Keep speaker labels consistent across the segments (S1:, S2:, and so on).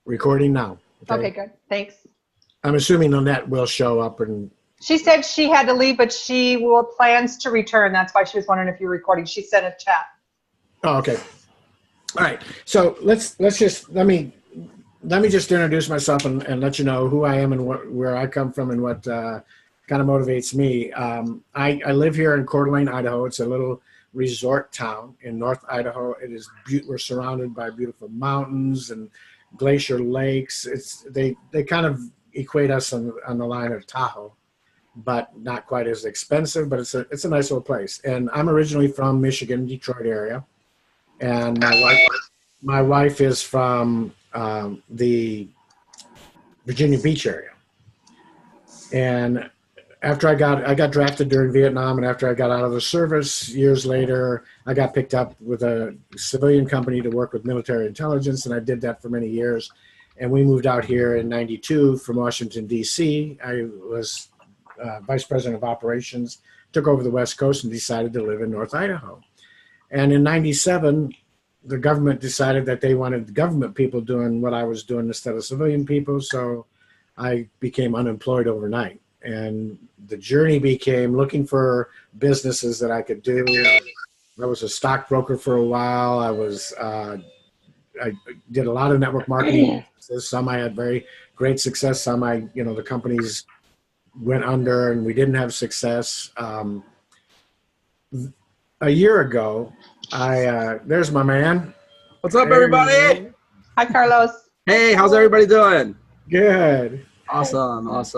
S1: Recording now.
S2: Okay, good. Thanks.
S1: I'm assuming Lynette will show up and.
S2: She said she had to leave, but she will plans to return. That's why she was wondering if you're recording. She sent a chat.
S1: Oh, okay. All right. So let me just introduce myself and let you know who I am and where I come from and what kind of motivates me. I live here in Coeur d'Alene, Idaho. It's a little resort town in North Idaho. It is we're surrounded by beautiful mountains and glacier lakes. They kind of equate us on the line of Tahoe, but not quite as expensive. But it's a nice little place. And I'm originally from Michigan, Detroit area, and my wife is from the Virginia Beach area. And after I got drafted during Vietnam, and after I got out of the service years later, I got picked up with a civilian company to work with military intelligence, and I did that for many years. And we moved out here in '92 from Washington, D.C. I was vice president of operations, took over the West Coast, and decided to live in North Idaho. And in '97, the government decided that they wanted government people doing what I was doing instead of civilian people, so I became unemployed overnight. And the journey became looking for businesses that I could do. I was a stockbroker for a while. I did a lot of network marketing. Some I had very great success. Some the companies went under and we didn't have success. A year ago, there's my man.
S3: What's up, everybody?
S2: Hi, Carlos.
S3: Hey, how's everybody doing?
S1: Good.
S3: Awesome.
S1: About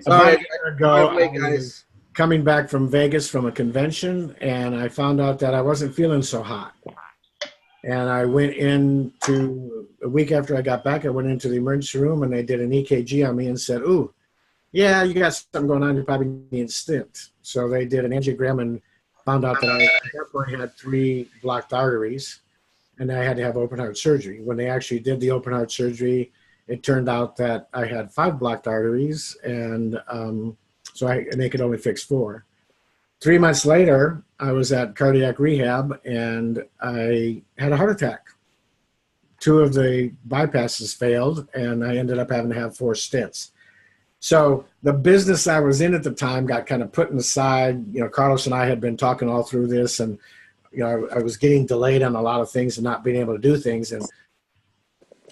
S1: a year ago,
S3: guys.
S1: I was coming back from Vegas from a convention, and I found out that I wasn't feeling so hot. And I went into, a week after I got back, I went into the emergency room, and they did an EKG on me and said, "Ooh, yeah, you got something going on. You probably need a stent." So they did an angiogram and found out that I at that point had 3 blocked arteries, and I had to have open heart surgery. When they actually did the open heart surgery, it turned out that I had 5 blocked arteries, and they could only fix 4. 3 months later, I was at cardiac rehab, and I had a heart attack. 2 of the bypasses failed, and I ended up having to have 4 stents. So the business I was in at the time got kind of put aside. Carlos and I had been talking all through this, and I was getting delayed on a lot of things and not being able to do things. And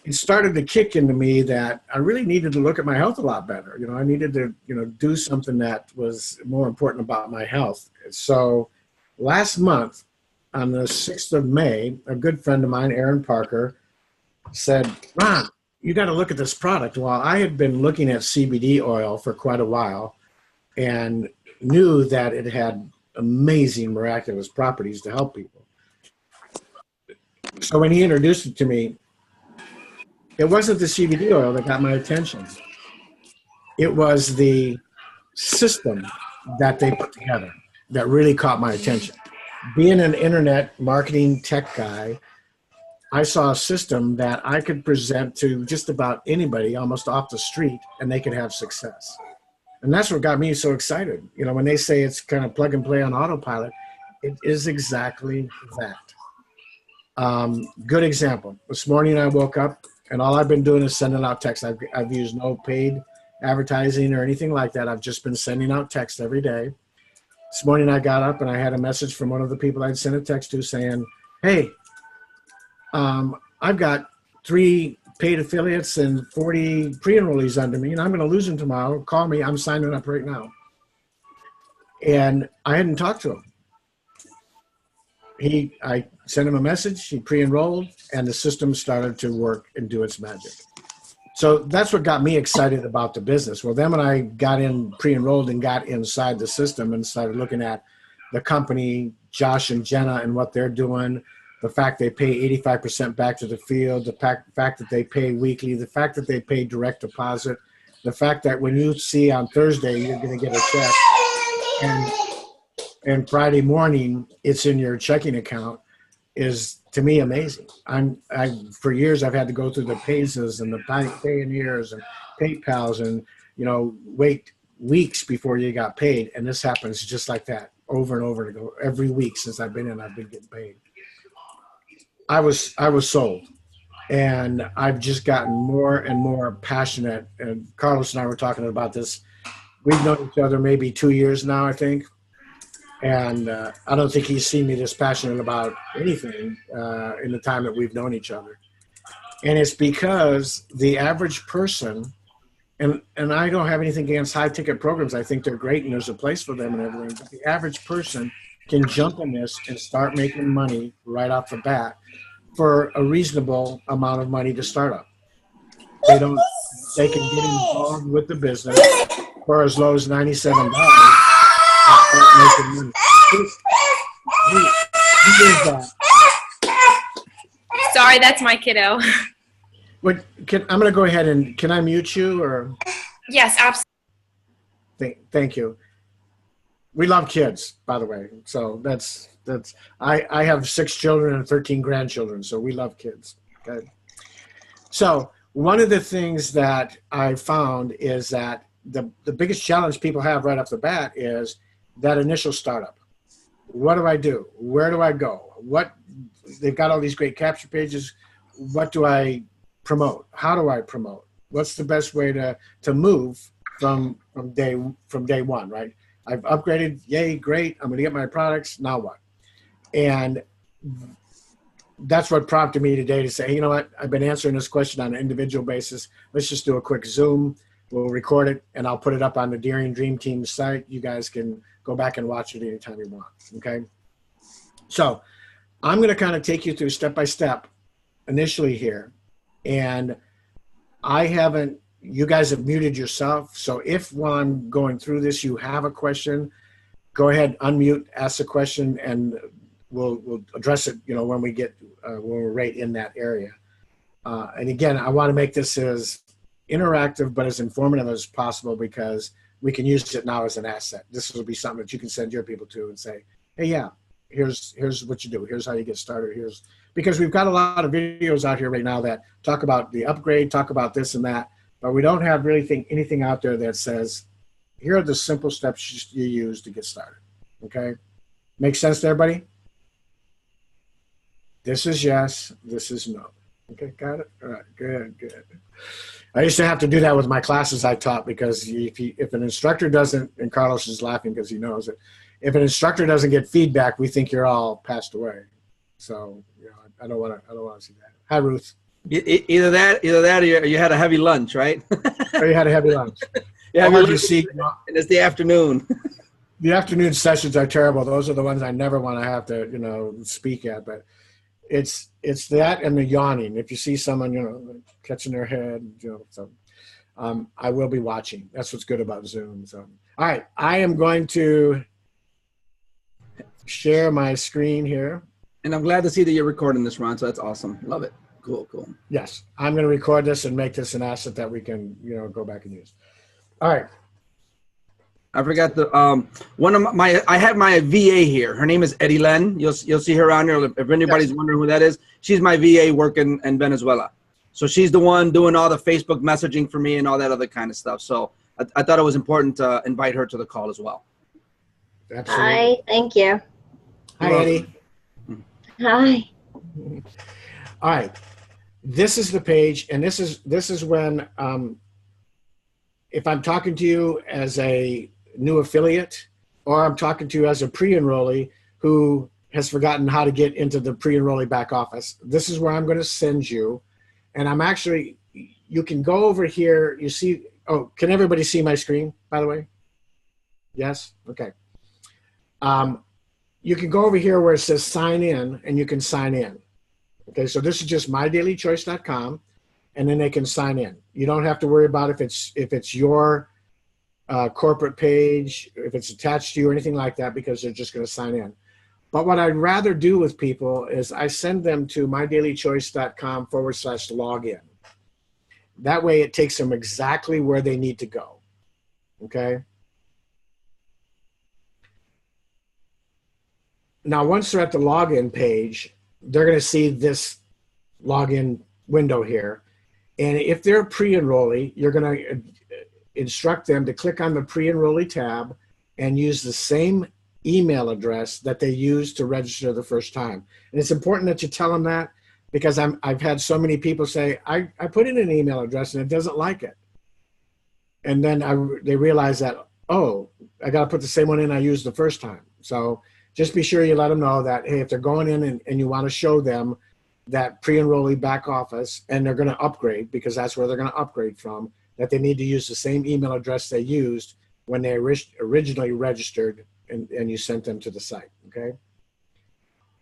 S1: it started to kick into me that I really needed to look at my health a lot better. I needed to, do something that was more important about my health. So last month, on the 6th of May, a good friend of mine, Aaron Parker, said, "Ron, you got to look at this product." Well, I had been looking at CBD oil for quite a while and knew that it had amazing, miraculous properties to help people. So when he introduced it to me, it wasn't the CBD oil that got my attention. It was the system that they put together that really caught my attention. Being an internet marketing tech guy, I saw a system that I could present to just about anybody almost off the street, and they could have success. And that's what got me so excited. When they say it's kind of plug and play on autopilot, it is exactly that. Good example. This morning I woke up, and all I've been doing is sending out texts. I've used no paid advertising or anything like that. I've just been sending out texts every day. This morning I got up and I had a message from one of the people I'd sent a text to saying, "Hey, I've got 3 paid affiliates and 40 pre-enrollees under me, and I'm going to lose them tomorrow. Call me. I'm signing up right now." And I hadn't talked to him. I sent him a message, he pre-enrolled, and the system started to work and do its magic. So that's what got me excited about the business. Well, then when I got in pre-enrolled and got inside the system and started looking at the company, Josh and Jenna, and what they're doing, the fact they pay 85% back to the field, the fact that they pay weekly, the fact that they pay direct deposit, the fact that when you see on Thursday you're going to get a check, and Friday morning it's in your checking account, is to me amazing. For years I've had to go through the Paces and the Payoneers and PayPals and wait weeks before you got paid, and this happens just like that over and over to go every week since I've been getting paid. I was sold. And I've just gotten more and more passionate. And Carlos and I were talking about this. We've known each other maybe 2 years now, I think. And I don't think he's seen me this passionate about anything in the time that we've known each other. And it's because the average person, and I don't have anything against high ticket programs. I think they're great and there's a place for them and everything. But the average person can jump in this and start making money right off the bat for a reasonable amount of money to start up. They can get involved with the business for as low as $97 and start making money. Who is that?
S4: Sorry, that's my kiddo.
S1: I'm going to go ahead and can I mute you or?
S4: Yes, absolutely.
S1: Thank you. We love kids, by the way. So that's I have 6 children and 13 grandchildren, so we love kids. Okay. So one of the things that I found is that the biggest challenge people have right off the bat is that initial startup. What do I do? Where do I go? They've got all these great capture pages. What do I promote? How do I promote? What's the best way to move from day one, right? I've upgraded, yay, great. I'm going to get my products. Now what? And that's what prompted me today to say, hey, you know what? I've been answering this question on an individual basis. Let's just do a quick Zoom. We'll record it, and I'll put it up on the Daring Dream Team site. You guys can go back and watch it anytime you want, okay? So I'm going to kind of take you through step by step initially here. And you guys have muted yourself. So if while I'm going through this, you have a question, go ahead, unmute, ask the question, and we'll address it, when we're right in that area. And again, I want to make this as interactive, but as informative as possible because we can use it now as an asset. This will be something that you can send your people to and say, hey, yeah, here's what you do. Here's how you get started. Because we've got a lot of videos out here right now that talk about the upgrade, talk about this and that, but we don't have really anything out there that says, here are the simple steps you use to get started, okay? Make sense to everybody? This is yes, this is no. Okay, got it? All right, good. I used to have to do that with my classes I taught because if an instructor doesn't, and Carlos is laughing because he knows it, if an instructor doesn't get feedback, we think you're all passed away. So, I don't want to see that. Hi, Ruth.
S3: Either that or you had a heavy lunch, right?
S1: Or you had a heavy lunch.
S3: Yeah,
S1: and
S3: it's the afternoon.
S1: The afternoon sessions are terrible. Those are the ones I never want to have to, speak at. But it's that and the yawning. If you see someone, catching their head, so I will be watching. That's what's good about Zoom. So, all right, I am going to share my screen here.
S3: And I'm glad to see that you're recording this, Ron. So that's awesome. Love it. Cool.
S1: Yes, I'm going to record this and make this an asset that we can, go back and use. All right.
S3: I forgot I have my VA here. Her name is Eddie Len. You'll see her around here. If anybody's wondering who that is, she's my VA working in Venezuela. So she's the one doing all the Facebook messaging for me and all that other kind of stuff. So I thought it was important to invite her to the call as well.
S1: Absolutely.
S5: Hi, thank you.
S1: Hi, Eddie.
S5: Hi.
S1: All right. This is the page, and this is when if I'm talking to you as a new affiliate or I'm talking to you as a pre-enrollee who has forgotten how to get into the pre-enrollee back office, this is where I'm going to send you. And you can go over here. You see, can everybody see my screen, by the way? Yes? Okay. You can go over here where it says sign in, and you can sign in. Okay, so this is just mydailychoice.com, and then they can sign in. You don't have to worry about if it's your corporate page, if it's attached to you or anything like that, because they're just going to sign in. But what I'd rather do with people is I send them to mydailychoice.com/login. That way it takes them exactly where they need to go. Okay? Now, once they're at the login page, they're going to see this login window here. And if they're a pre-enrollee, you're going to instruct them to click on the pre-enrollee tab and use the same email address that they used to register the first time. And it's important that you tell them that because I've had so many people say, I put in an email address and it doesn't like it. And then they realize that, oh, I got to put the same one in I used the first time. So just be sure you let them know that, hey, if they're going in and you want to show them that pre-enrollee back office and they're going to upgrade, because that's where they're going to upgrade from, that they need to use the same email address they used when they originally registered and you sent them to the site, okay?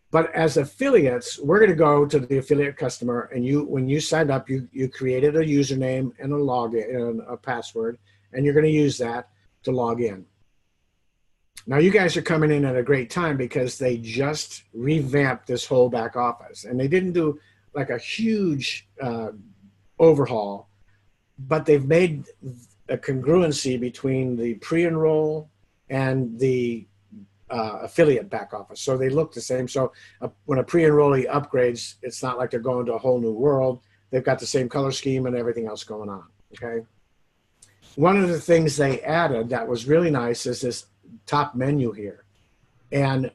S1: But as affiliates, we're going to go to the affiliate customer, and when you signed up, you created a username and a login and a password, and you're going to use that to log in. Now, you guys are coming in at a great time because they just revamped this whole back office, and they didn't do like a huge overhaul, but they've made a congruency between the pre-enroll and the affiliate back office. So they look the same. So when a pre-enrollee upgrades, it's not like they're going to a whole new world. They've got the same color scheme and everything else going on, okay? One of the things they added that was really nice is this top menu here. And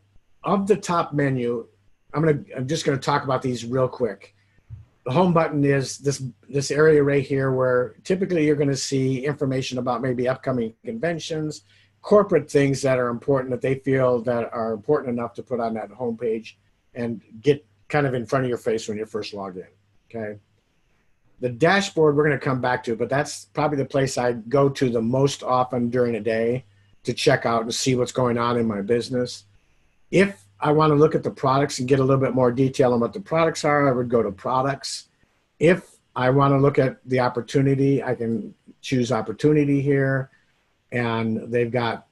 S1: of the top menu, I'm just going to talk about these real quick. The home button is this area right here where typically you're going to see information about maybe upcoming conventions, corporate things that are important that they feel that are important enough to put on that homepage and get kind of in front of your face when you first log in, okay? The dashboard we're going to come back to, but that's probably the place I go to the most often during a day to check out and see what's going on in my business. If I want to look at the products and get a little bit more detail on what the products are, I would go to products. If I want to look at the opportunity, I can choose opportunity here. And they've got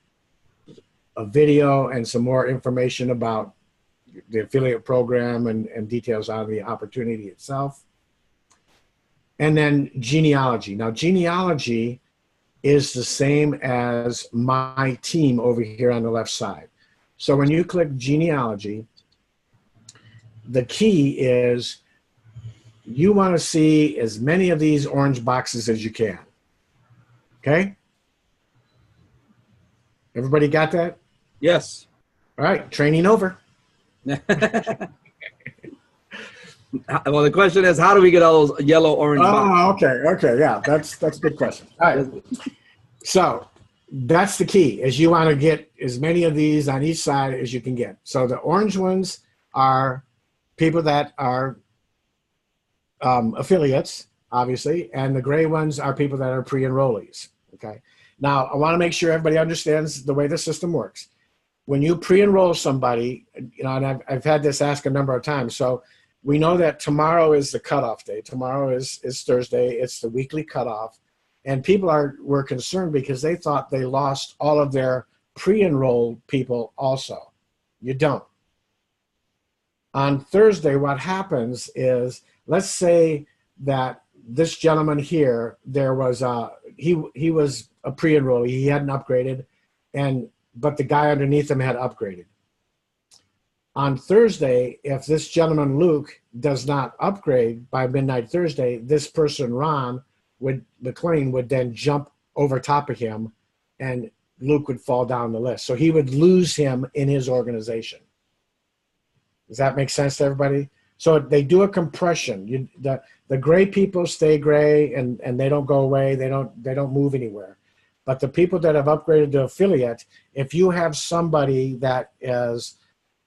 S1: a video and some more information about the affiliate program and details on the opportunity itself. And then genealogy. Now, genealogy is the same as my team over here on the left side. So when you click genealogy, the key is you want to see as many of these orange boxes as you can, okay? Everybody got that?
S3: Yes.
S1: All right, training over.
S3: Well, the question is, how do we get all those yellow, orange boxes?
S1: Okay, yeah, that's a good question. All right, so that's the key, is you want to get as many of these on each side as you can get. So the orange ones are people that are affiliates, obviously, and the gray ones are people that are pre-enrollees, okay? Now, I want to make sure everybody understands the way the system works. When you pre-enroll somebody, you know, and I've had this asked a number of times, so we know that tomorrow is the cutoff day. Tomorrow is Thursday. It's the weekly cutoff. And people were concerned because they thought they lost all of their pre-enrolled people also. You don't. On Thursday, what happens is, let's say that this gentleman here, there was he was a pre-enrollee. He hadn't upgraded, but the guy underneath him had upgraded. On Thursday, if this gentleman, Luke, does not upgrade by midnight Thursday, this person, Ron, McLean, would then jump over top of him, and Luke would fall down the list. So he would lose him in his organization. Does that make sense to everybody? So they do a compression. The gray people stay gray, and they don't go away. They don't move anywhere. But the people that have upgraded to affiliate, if you have somebody that is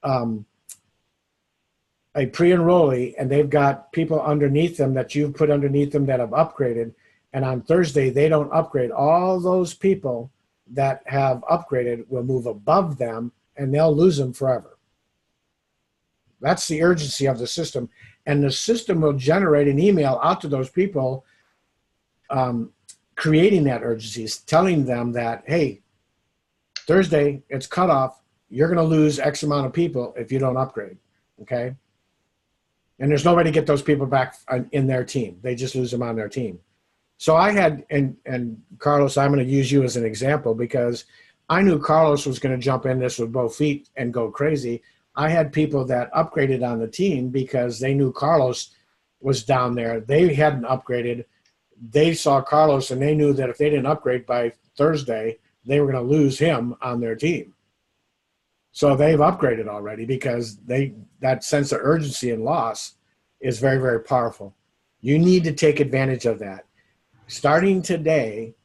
S1: a pre-enrollee and they've got people underneath them that you've put underneath them that have upgraded, and on Thursday they don't upgrade, all those people that have upgraded will move above them and they'll lose them forever. That's the urgency of the system. And the system will generate an email out to those people creating that urgency, telling them that, hey, Thursday, it's cutoff. You're going to lose X amount of people if you don't upgrade, okay? And there's nobody to get those people back in their team. They just lose them on their team. So I had, and Carlos, I'm going to use you as an example because I knew Carlos was going to jump in this with both feet and go crazy. I had people that upgraded on the team because they knew Carlos was down there. They hadn't upgraded. They saw Carlos and they knew that if they didn't upgrade by Thursday, they were going to lose him on their team. So they've upgraded already because that sense of urgency and loss is very, very powerful. You need to take advantage of that. Starting today,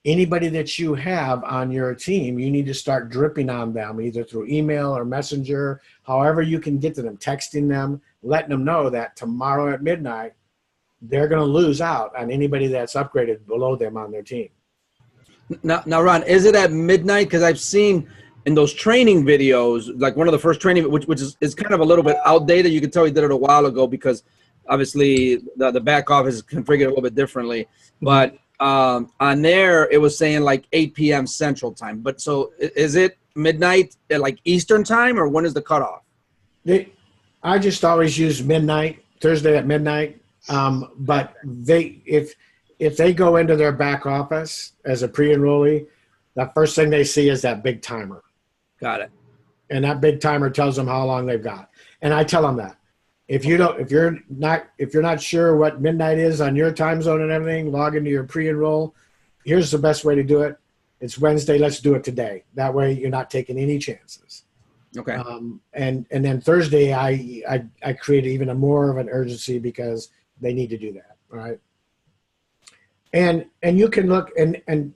S1: anybody that you have on your team, you need to start dripping on them, either through email or messenger, however you can get to them, texting them, letting them know that tomorrow at midnight, they're going to lose out on anybody that's upgraded below them on their team.
S3: Now, Ron, is it at midnight? Because I've seen in those training videos, like one of the first training, which is kind of a little bit outdated. You can tell he did it a while ago because obviously the back office is configured a little bit differently. But on there, it was saying like 8 p.m. Central Time. But so is it midnight at like Eastern Time, or when is the cutoff?
S1: I just always use midnight, Thursday at midnight. But if they go into their back office as a pre-enrollee, the first thing they see is that big timer.
S3: Got it.
S1: And that big timer tells them how long they've got. And I tell them that. If you're not sure what midnight is on your time zone and everything, log into your pre-enroll. Here's the best way to do it. It's Wednesday. Let's do it today. That way you're not taking any chances.
S3: Okay.
S1: And then Thursday, I create even more of an urgency because they need to do that. All right. And you can look, and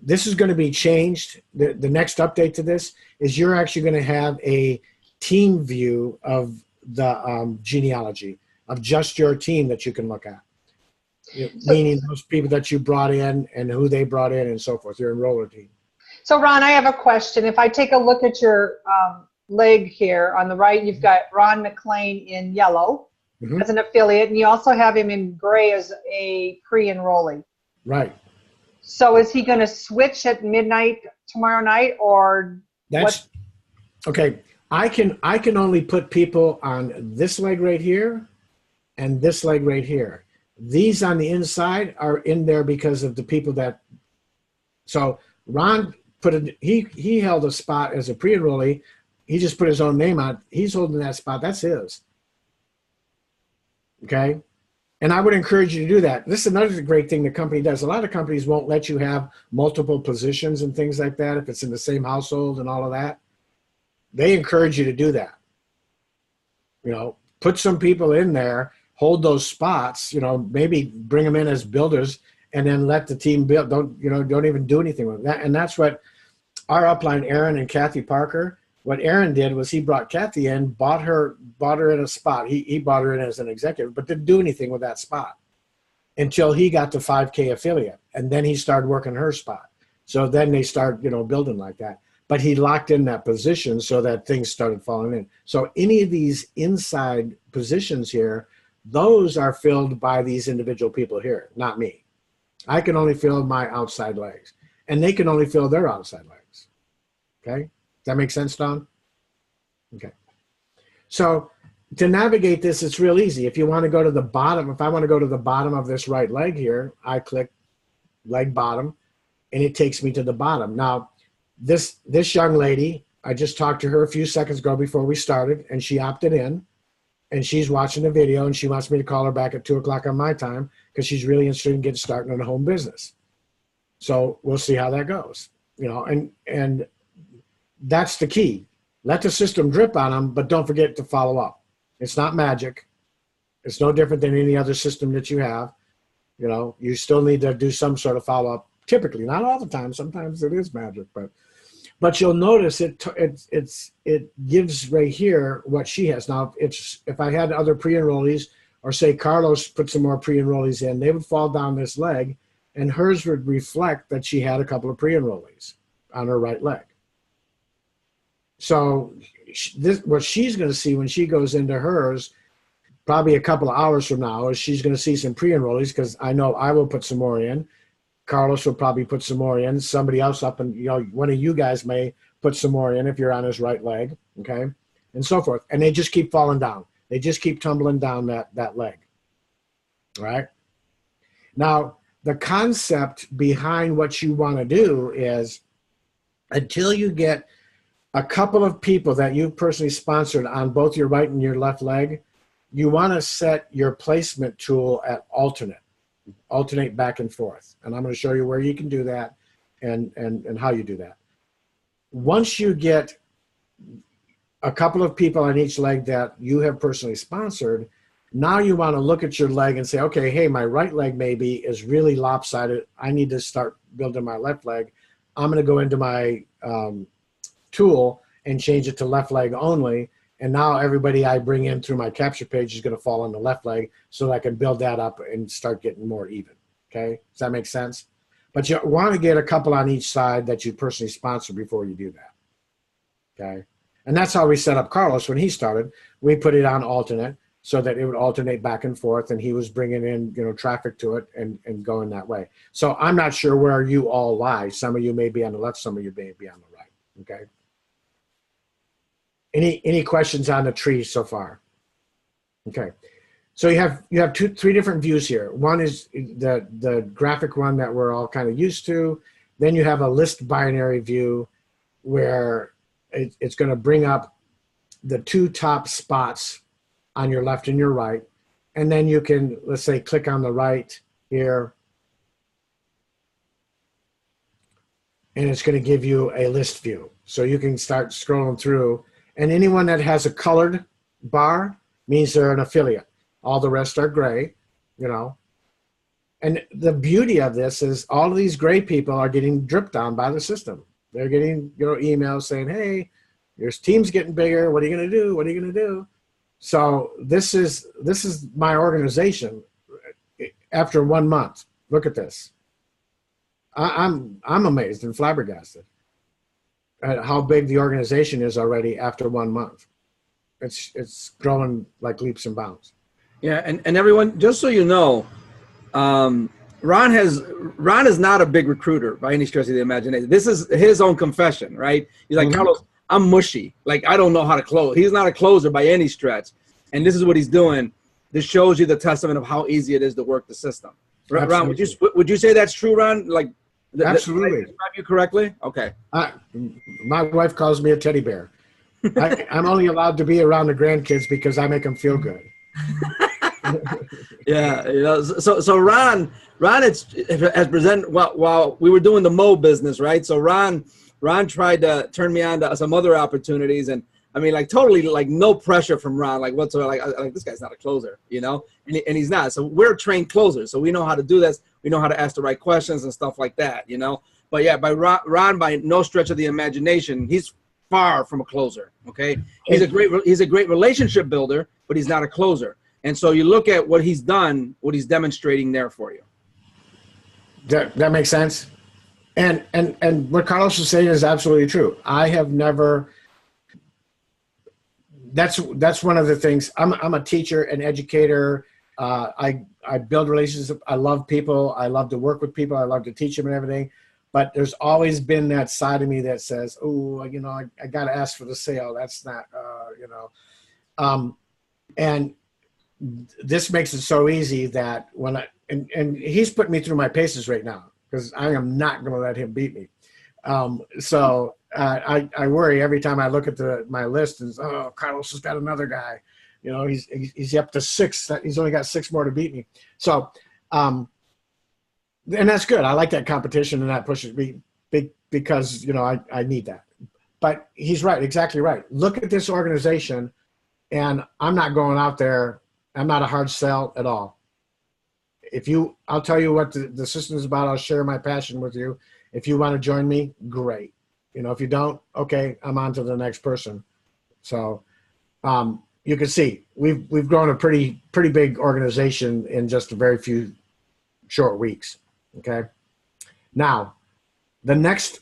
S1: this is going to be changed. The next update to this is you're actually going to have a team view of the genealogy of just your team that you can look at, meaning those people that you brought in and who they brought in and so forth, your enroller team.
S2: So Ron, I have a question. If I take a look at your leg here on the right, you've got Ron McLean in yellow as an affiliate, and you also have him in gray as a pre-enrollee.
S1: Right.
S2: So is he going to switch at midnight tomorrow night, or
S1: that's okay? I can only put people on this leg right here and this leg right here. These on the inside are in there because of the people that. So Ron he held a spot as a pre-enrollee. He just put his own name on. He's holding that spot. That's his. Okay. And I would encourage you to do that. This is another great thing the company does. A lot of companies won't let you have multiple positions and things like that if it's in the same household and all of that. They encourage you to do that. Put some people in there, hold those spots, maybe bring them in as builders and then let the team build. Don't even do anything with that. And that's what our upline, Aaron and Kathy Parker, what Aaron did was he brought Kathy in, bought her in a spot. He bought her in as an executive, but didn't do anything with that spot until he got to 5K affiliate. And then he started working her spot. So then they start, building like that. But he locked in that position so that things started falling in. So any of these inside positions here, those are filled by these individual people here, not me. I can only fill my outside legs, and they can only fill their outside legs. Okay? Does that make sense, Don? Okay. So to navigate this, it's real easy. If you want to go to the bottom, if I want to go to the bottom of this right leg here, I click leg bottom, and it takes me to the bottom. Now, this young lady, I just talked to her a few seconds ago before we started, and she opted in, and she's watching the video, and she wants me to call her back at 2 o'clock on my time because she's really interested in getting started on a home business. So we'll see how that goes, and that's the key. Let the system drip on them, but don't forget to follow up. It's not magic. It's no different than any other system that you have. You still need to do some sort of follow-up. Typically, not all the time. Sometimes it is magic, but you'll notice it gives right here what she has. Now, if I had other pre-enrollees, or say Carlos put some more pre-enrollees in, they would fall down this leg, and hers would reflect that she had a couple of pre-enrollees on her right leg. So what she's going to see when she goes into hers, probably a couple of hours from now, is she's going to see some pre-enrollees, because I know I will put some more in. Carlos will probably put some more in. Somebody else up, and one of you guys may put some more in if you're on his right leg, okay, and so forth. And they just keep falling down. They just keep tumbling down that leg, all right? Now, the concept behind what you want to do is, until you get a couple of people that you personally sponsored on both your right and your left leg, you want to set your placement tool at alternate back and forth. And I'm going to show you where you can do that and how you do that. Once you get a couple of people on each leg that you have personally sponsored, Now you want to look at your leg and say, okay, hey, my right leg maybe is really lopsided. I need to start building my left leg. I'm going to go into my tool and change it to left leg only. And now everybody I bring in through my capture page is going to fall on the left leg so that I can build that up and start getting more even. Okay. Does that make sense? But you want to get a couple on each side that you personally sponsor before you do that. Okay. And that's how we set up Carlos when he started. We put it on alternate so that it would alternate back and forth, and he was bringing in, traffic to it and going that way. So I'm not sure where you all lie. Some of you may be on the left, some of you may be on the right. Okay. Any questions on the tree so far? Okay. So you have three different views here. One is the graphic one that we're all kind of used to. Then you have a list binary view where it's going to bring up the two top spots on your left and your right. And then you can, let's say, click on the right here. And it's going to give you a list view. So you can start scrolling through. And anyone that has a colored bar means they're an affiliate. All the rest are gray, And the beauty of this is all of these gray people are getting dripped on by the system. They're getting, emails saying, hey, your team's getting bigger. What are you going to do? What are you going to do? So this is my organization after 1 month. Look at this. I'm amazed and flabbergasted at how big the organization is already after 1 month. It's growing like leaps and bounds.
S3: Yeah, and everyone, just so you know, Ron is not a big recruiter by any stretch of the imagination. This is his own confession, right? He's like, Carlos, I'm mushy. Like, I don't know how to close. He's not a closer by any stretch. And this is what he's doing. This shows you the testament of how easy it is to work the system. Absolutely. Ron, would you say that's true, Ron? Like,
S1: absolutely.
S3: Did I describe you correctly? Okay.
S1: My wife calls me a teddy bear. I'm only allowed to be around the grandkids because I make them feel good.
S3: Yeah. So Ron has presented while we were doing the Mo business, right? So Ron tried to turn me on to some other opportunities, and I mean, like, totally, like, no pressure from Ron, like, whatsoever. Like this guy's not a closer, and he's not. So we're trained closers, so we know how to do this. We know how to ask the right questions and stuff like that, But yeah, by Ron, by no stretch of the imagination, he's far from a closer. Okay, he's a great relationship builder, but he's not a closer. And so you look at what he's done, what he's demonstrating there for you.
S1: That makes sense. And what Carlos is saying is absolutely true. I have never. That's one of the things. I'm a teacher, an educator. I build relationships. I love people. I love to work with people. I love to teach them and everything. But there's always been that side of me that says, oh, I got to ask for the sale. That's not, and this makes it so easy that when and he's putting me through my paces right now because I am not going to let him beat me. So I worry every time I look at my list and Carlos has got another guy, he's up to 6. He's only got 6 more to beat me. So, and that's good. I like that competition and that pushes me big because, I need that. But he's right, exactly right. Look at this organization, and I'm not going out there. I'm not a hard sell at all. I'll tell you what the system is about. I'll share my passion with you. If you want to join me, great. If you don't, okay, I'm on to the next person. So you can see we've grown a pretty big organization in just a very few short weeks. Okay. Now, the next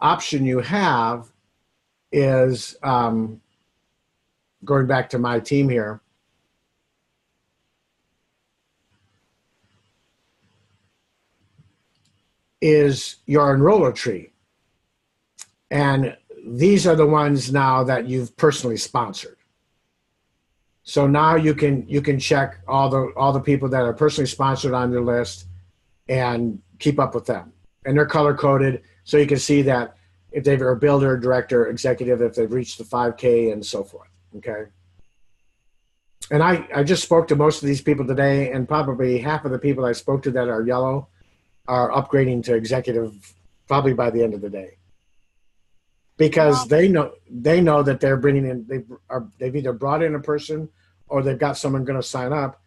S1: option you have is going back to my team here. Is your enroller tree. And these are the ones now that you've personally sponsored. So now you can check all the people that are personally sponsored on your list and keep up with them. And they're color coded, so you can see that if they're a builder, director, executive, if they've reached the 5K and so forth. Okay. And I just spoke to most of these people today, and probably half of the people I spoke to that are yellow are upgrading to executive probably by the end of the day, because they know that they're bringing in, they've either brought in a person or they've got someone going to sign up,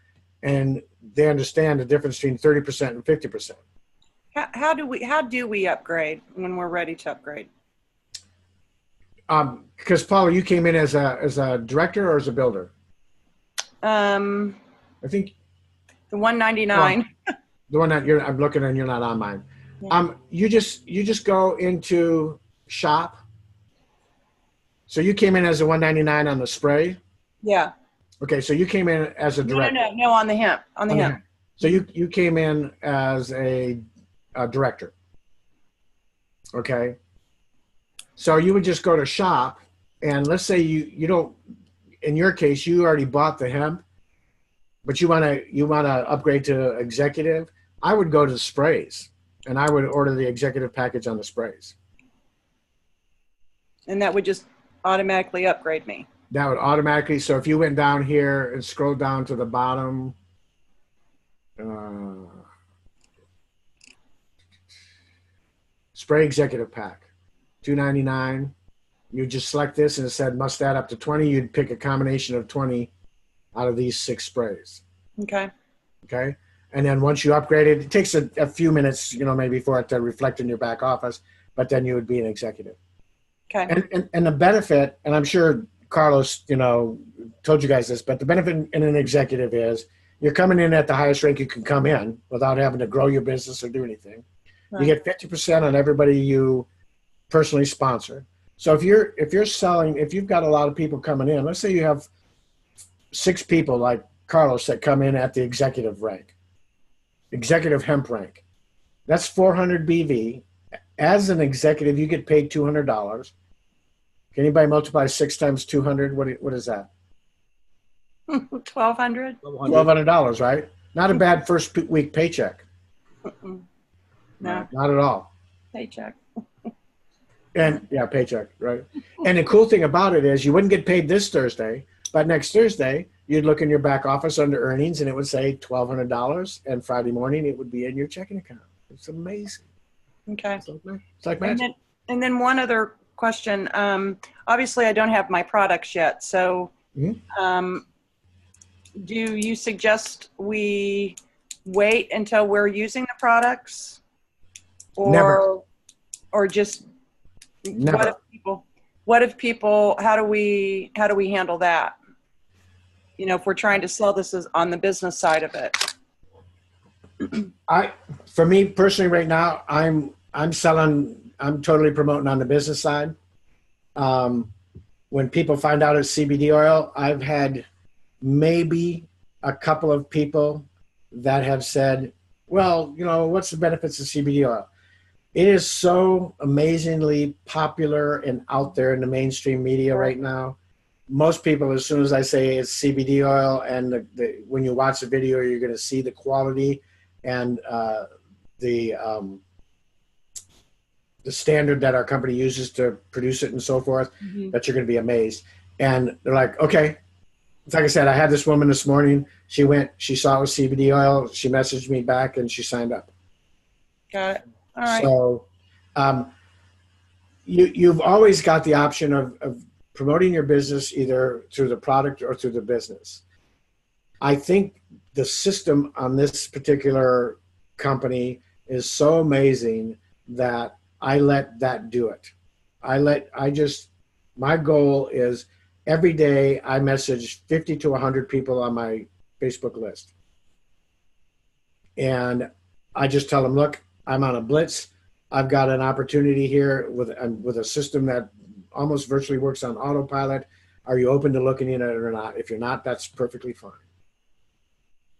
S1: and they understand the difference between 30% and 50%.
S6: How do we upgrade when we're ready to upgrade?
S1: Because Paula, you came in as a director or as a builder? I think
S6: The 199.
S1: the one that I'm looking at, you're not on mine.
S6: Yeah.
S1: You just go into shop. So you came in as a 199 on the spray.
S6: Yeah.
S1: Okay, so you came in as a director.
S6: No, on the hemp. On the hemp.
S1: So you came in as a director. Okay. So you would just go to shop, and let's say you don't. In your case, you already bought the hemp, but you wanna upgrade to executive. I would go to the sprays, and I would order the executive package on the sprays.
S6: And that would just automatically upgrade me.
S1: That would automatically. So if you went down here and scrolled down to the bottom, spray executive pack, $2.99. You just select this, and it said must add up to 20. You'd pick a combination of 20 out of these 6 sprays.
S6: Okay.
S1: Okay. And then once you upgrade it, it takes a few minutes, maybe for it to reflect in your back office, but then you would be an executive.
S6: Okay.
S1: And the benefit, and I'm sure Carlos, told you guys this, but the benefit in an executive is you're coming in at the highest rank you can come in without having to grow your business or do anything. Right. You get 50% on everybody you personally sponsor. So if you've got a lot of people coming in, let's say you have 6 people like Carlos that come in at the executive rank, executive hemp rank, that's 400 BV. As an executive, you get paid $200. Can anybody multiply 6 times 200? What is that?
S6: $1,200.
S1: $1,200, right? Not a bad first week paycheck.
S6: No.
S1: Not at all.
S6: Paycheck.
S1: And yeah, paycheck, right? And the cool thing about it is you wouldn't get paid this Thursday, but next Thursday you'd look in your back office under earnings and it would say $1,200, and Friday morning it would be in your checking account. It's amazing.
S6: Okay.
S1: It's like magic.
S6: And then one other question. Obviously, I don't have my products yet. So do you suggest we wait until we're using the products?
S1: Never.
S6: Or just
S1: Never.
S6: What if people, how do we handle that? If we're trying to sell this as on the business side of it.
S1: For me personally right now, I'm totally promoting on the business side. When people find out it's CBD oil, I've had maybe a couple of people that have said, well, what's the benefits of CBD oil? It is so amazingly popular and out there in the mainstream media right now. Most people, as soon as I say it's CBD oil, and when you watch the video, you're going to see the quality and the standard that our company uses to produce it and so forth, that you're going to be amazed. And they're like, okay. It's like I said, I had this woman this morning. She saw it was CBD oil. She messaged me back and she signed up.
S6: Got it. All right.
S1: So you've always got the option of promoting your business either through the product or through the business. I think the system on this particular company is so amazing that I let that do it. My goal is every day I message 50 to 100 people on my Facebook list. And I just tell them, look, I'm on a blitz. I've got an opportunity here with a system that almost virtually works on autopilot. Are you open to looking at it or not? If you're not, that's perfectly fine.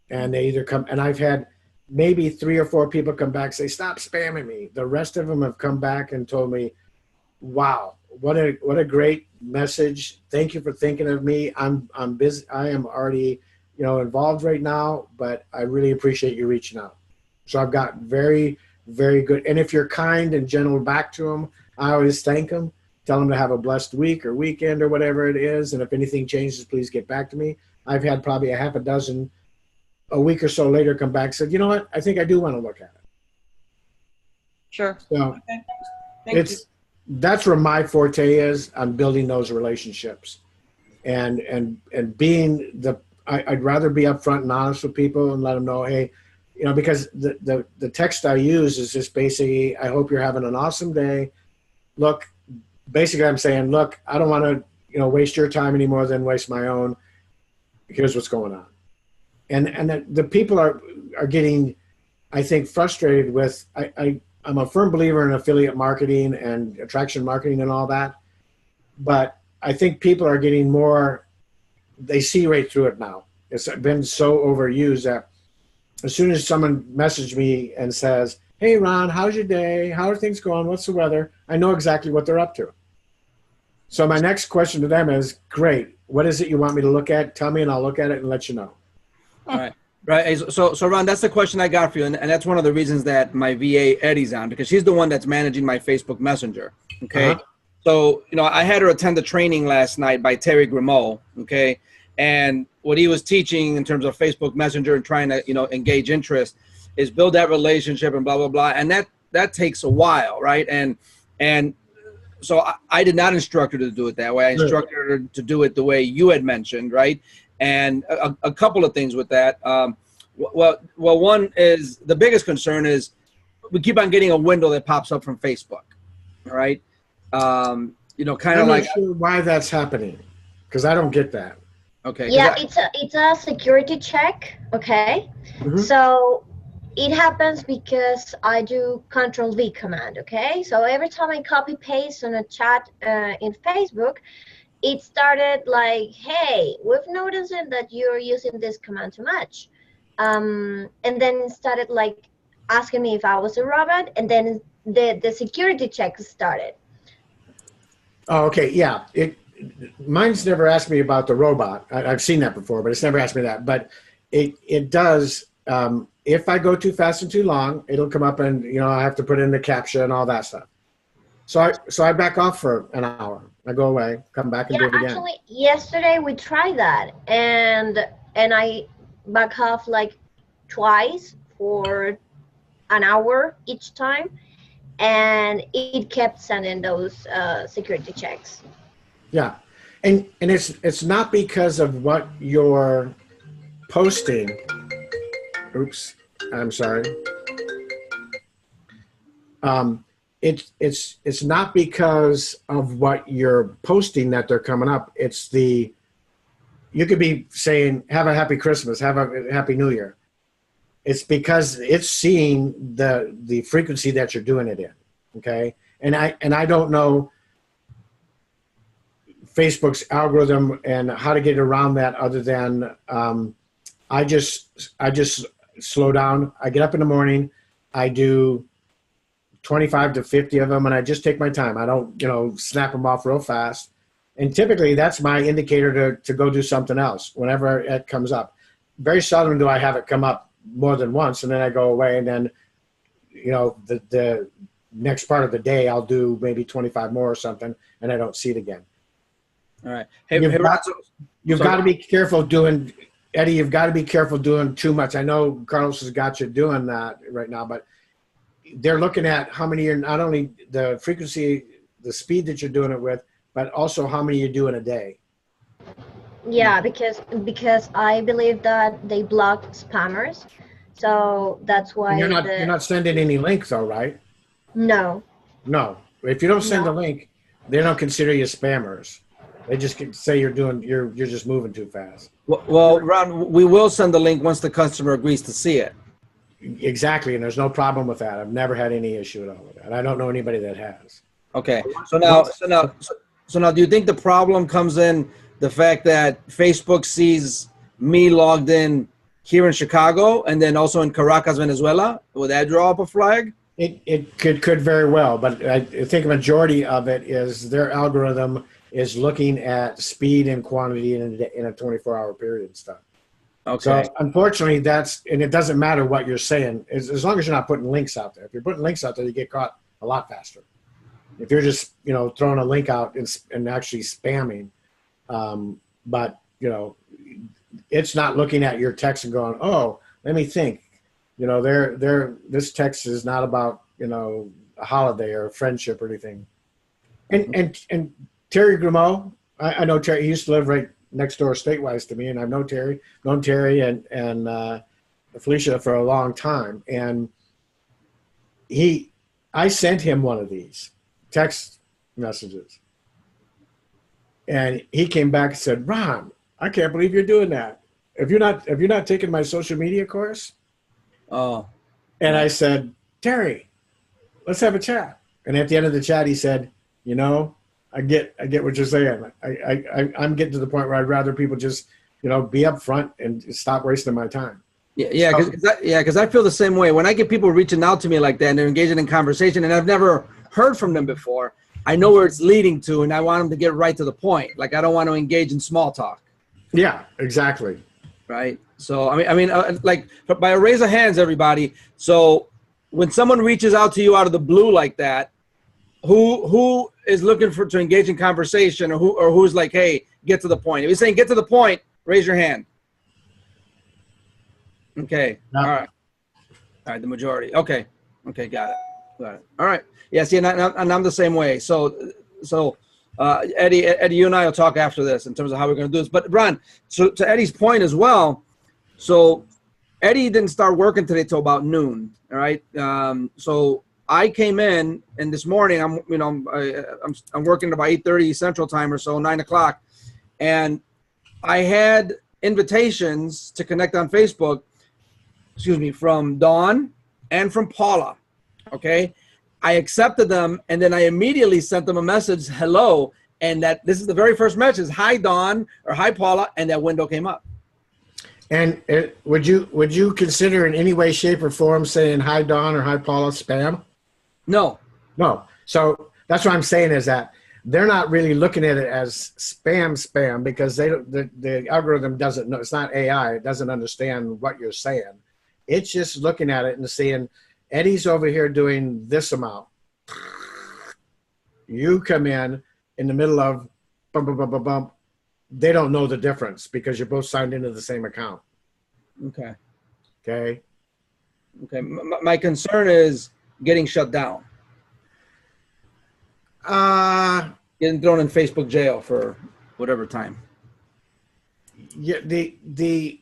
S1: And they either come, and I've had maybe 3 or 4 people come back and say, stop spamming me. The rest of them have come back and told me, wow, what a great message. Thank you for thinking of me. I'm busy. I am already, involved right now, but I really appreciate you reaching out. So I've got very, very good. And if you're kind and gentle back to them, I always thank them. Tell them to have a blessed week or weekend or whatever it is. And if anything changes, please get back to me. I've had probably a half a dozen a week or so later come back and said, you know what? I think I do want to look at it.
S6: Sure.
S1: So
S6: okay. Thank you.
S1: That's where my forte is on building those relationships and being I'd rather be upfront and honest with people and let them know, hey, because the text I use is just basically, I hope you're having an awesome day. Look, basically I'm saying, look, I don't want to, waste your time any more than waste my own. Here's what's going on. And the people are getting, I think, frustrated with, I'm a firm believer in affiliate marketing and attraction marketing and all that. But I think people are getting more, they see right through it now. It's been so overused that as soon as someone messaged me and says, hey, Ron, how's your day? How are things going? What's the weather? I know exactly what they're up to. So my next question to them is, great. What is it you want me to look at? Tell me and I'll look at it and let you know.
S3: All right. Right. So Ron, that's the question I got for you. And that's one of the reasons that my VA Eddie's on, because she's the one that's managing my Facebook Messenger. Okay.
S1: Uh-huh.
S3: So, I had her attend the training last night by Terry Grimaud. Okay. And what he was teaching in terms of Facebook Messenger and trying to, engage interest is build that relationship and blah, blah, blah. And that takes a while. Right. And so I did not instruct her to do it that way. I instructed her to do it the way you had mentioned. Right. And a couple of things with that. Well, one is the biggest concern is we keep on getting a window that pops up from Facebook. All right. Kind of
S1: I'm
S3: like
S1: not sure why that's happening, because I don't get that.
S3: Okay.
S5: Yeah, it's a security check. Okay.
S1: Mhm.
S5: So it happens because I do Control V command. Okay. So every time I copy paste on a chat in Facebook, it started like, hey, we've noticed that you're using this command too much. And then it started like asking me if I was a robot, and then the security check started.
S1: Oh, okay. Yeah. Mine's never asked me about the robot. I've seen that before, but it's never asked me that. But it does. If I go too fast and too long, it'll come up and, I have to put in the captcha and all that stuff. So I back off for an hour. I go away, come back and do it again.
S5: Actually, yesterday we tried that, and I back off like twice for an hour each time, and it kept sending those security checks.
S1: Yeah. And it's not because of what you're posting. Oops, I'm sorry. It's not because of what you're posting that they're coming up. You could be saying, have a happy Christmas, have a happy New Year. It's because it's seeing the frequency that you're doing it in. Okay. And I don't know Facebook's algorithm and how to get around that other than I just slow down. I get up in the morning, I do 25 to 50 of them, and I just take my time. I don't, snap them off real fast. And typically that's my indicator to go do something else whenever it comes up. Very seldom do I have it come up more than once, and then I go away, and then, the next part of the day I'll do maybe 25 more or something, and I don't see it again.
S3: all right. Hey,
S1: You've got to be careful doing, Eddie, you've got to be careful doing too much. I know Carlos has got you doing that right now, but they're looking at how many not only the frequency, the speed that you're doing it with, but also how many you do in a day.
S5: Yeah, because I believe that they block spammers, so that's why.
S1: And you're not sending any link though, right?
S5: No.
S1: No. If you don't send
S5: No.
S1: the link, they don't consider you spammers. They just say you're just moving too fast.
S3: Well, Ron, we will send the link once the customer agrees to see it.
S1: Exactly, and there's no problem with that. I've never had any issue at all with that. I don't know anybody that has.
S3: Okay. So now, do you think the problem comes in the fact that Facebook sees me logged in here in Chicago and then also in Caracas, Venezuela? Would that draw up a flag?
S1: It could very well, but I think a majority of it is their algorithm is looking at speed and quantity in a 24-hour period and stuff.
S3: Okay.
S1: So unfortunately, and it doesn't matter what you're saying, as long as you're not putting links out there. If you're putting links out there, you get caught a lot faster. If you're just, throwing a link out and actually spamming, but, it's not looking at your text and going, oh, let me think. This text is not about, a holiday or a friendship or anything. And Terry Grimaud, I know Terry, he used to live right next door statewise to me, and I've known Terry and Felicia for a long time. And I sent him one of these text messages, and he came back and said, "Ron, I can't believe you're doing that. Have you not taken my social media course?"
S3: Oh.
S1: And I said, "Terry, let's have a chat." And at the end of the chat, he said, "You know, I get what you're saying. I'm getting to the point where I'd rather people just, be upfront and stop wasting my time."
S3: Yeah, because I feel the same way. When I get people reaching out to me like that and they're engaging in conversation and I've never heard from them before, I know where it's leading to, and I want them to get right to the point. Like, I don't want to engage in small talk.
S1: Yeah, exactly.
S3: Right. So like, by a raise of hands, everybody. So when someone reaches out to you out of the blue like that, who is looking to engage in conversation, or who's like, "Hey, get to the point"? If you're saying get to the point, raise your hand. Okay.
S1: No.
S3: All right. The majority. Okay. Got it. All right. Yeah. See, and I'm the same way. So Eddie, you and I will talk after this in terms of how we're going to do this. But Ron, so to Eddie's point as well. So Eddie didn't start working today till about noon. All right. So I came in, and this morning I'm working about 8:30 Central Time or so, 9 o'clock, and I had invitations to connect on Facebook. From Dawn and from Paula. Okay. I accepted them, and then I immediately sent them a message, "Hello." And this is the very first message, "Hi, Dawn," or "Hi, Paula." And that window came up.
S1: And would you consider in any way, shape, or form saying "Hi, Dawn" or "Hi, Paula" spam?
S3: No.
S1: So that's what I'm saying, is that they're not really looking at it as spam because the algorithm doesn't know. It's not AI. It doesn't understand what you're saying. It's just looking at it and seeing Eddie's over here doing this amount. You come in the middle of bump, bump, bump, bump, bump. They don't know the difference because you're both signed into the same account.
S3: Okay.
S1: My
S3: concern is getting shut down. Getting thrown in Facebook jail for whatever time.
S1: Yeah. The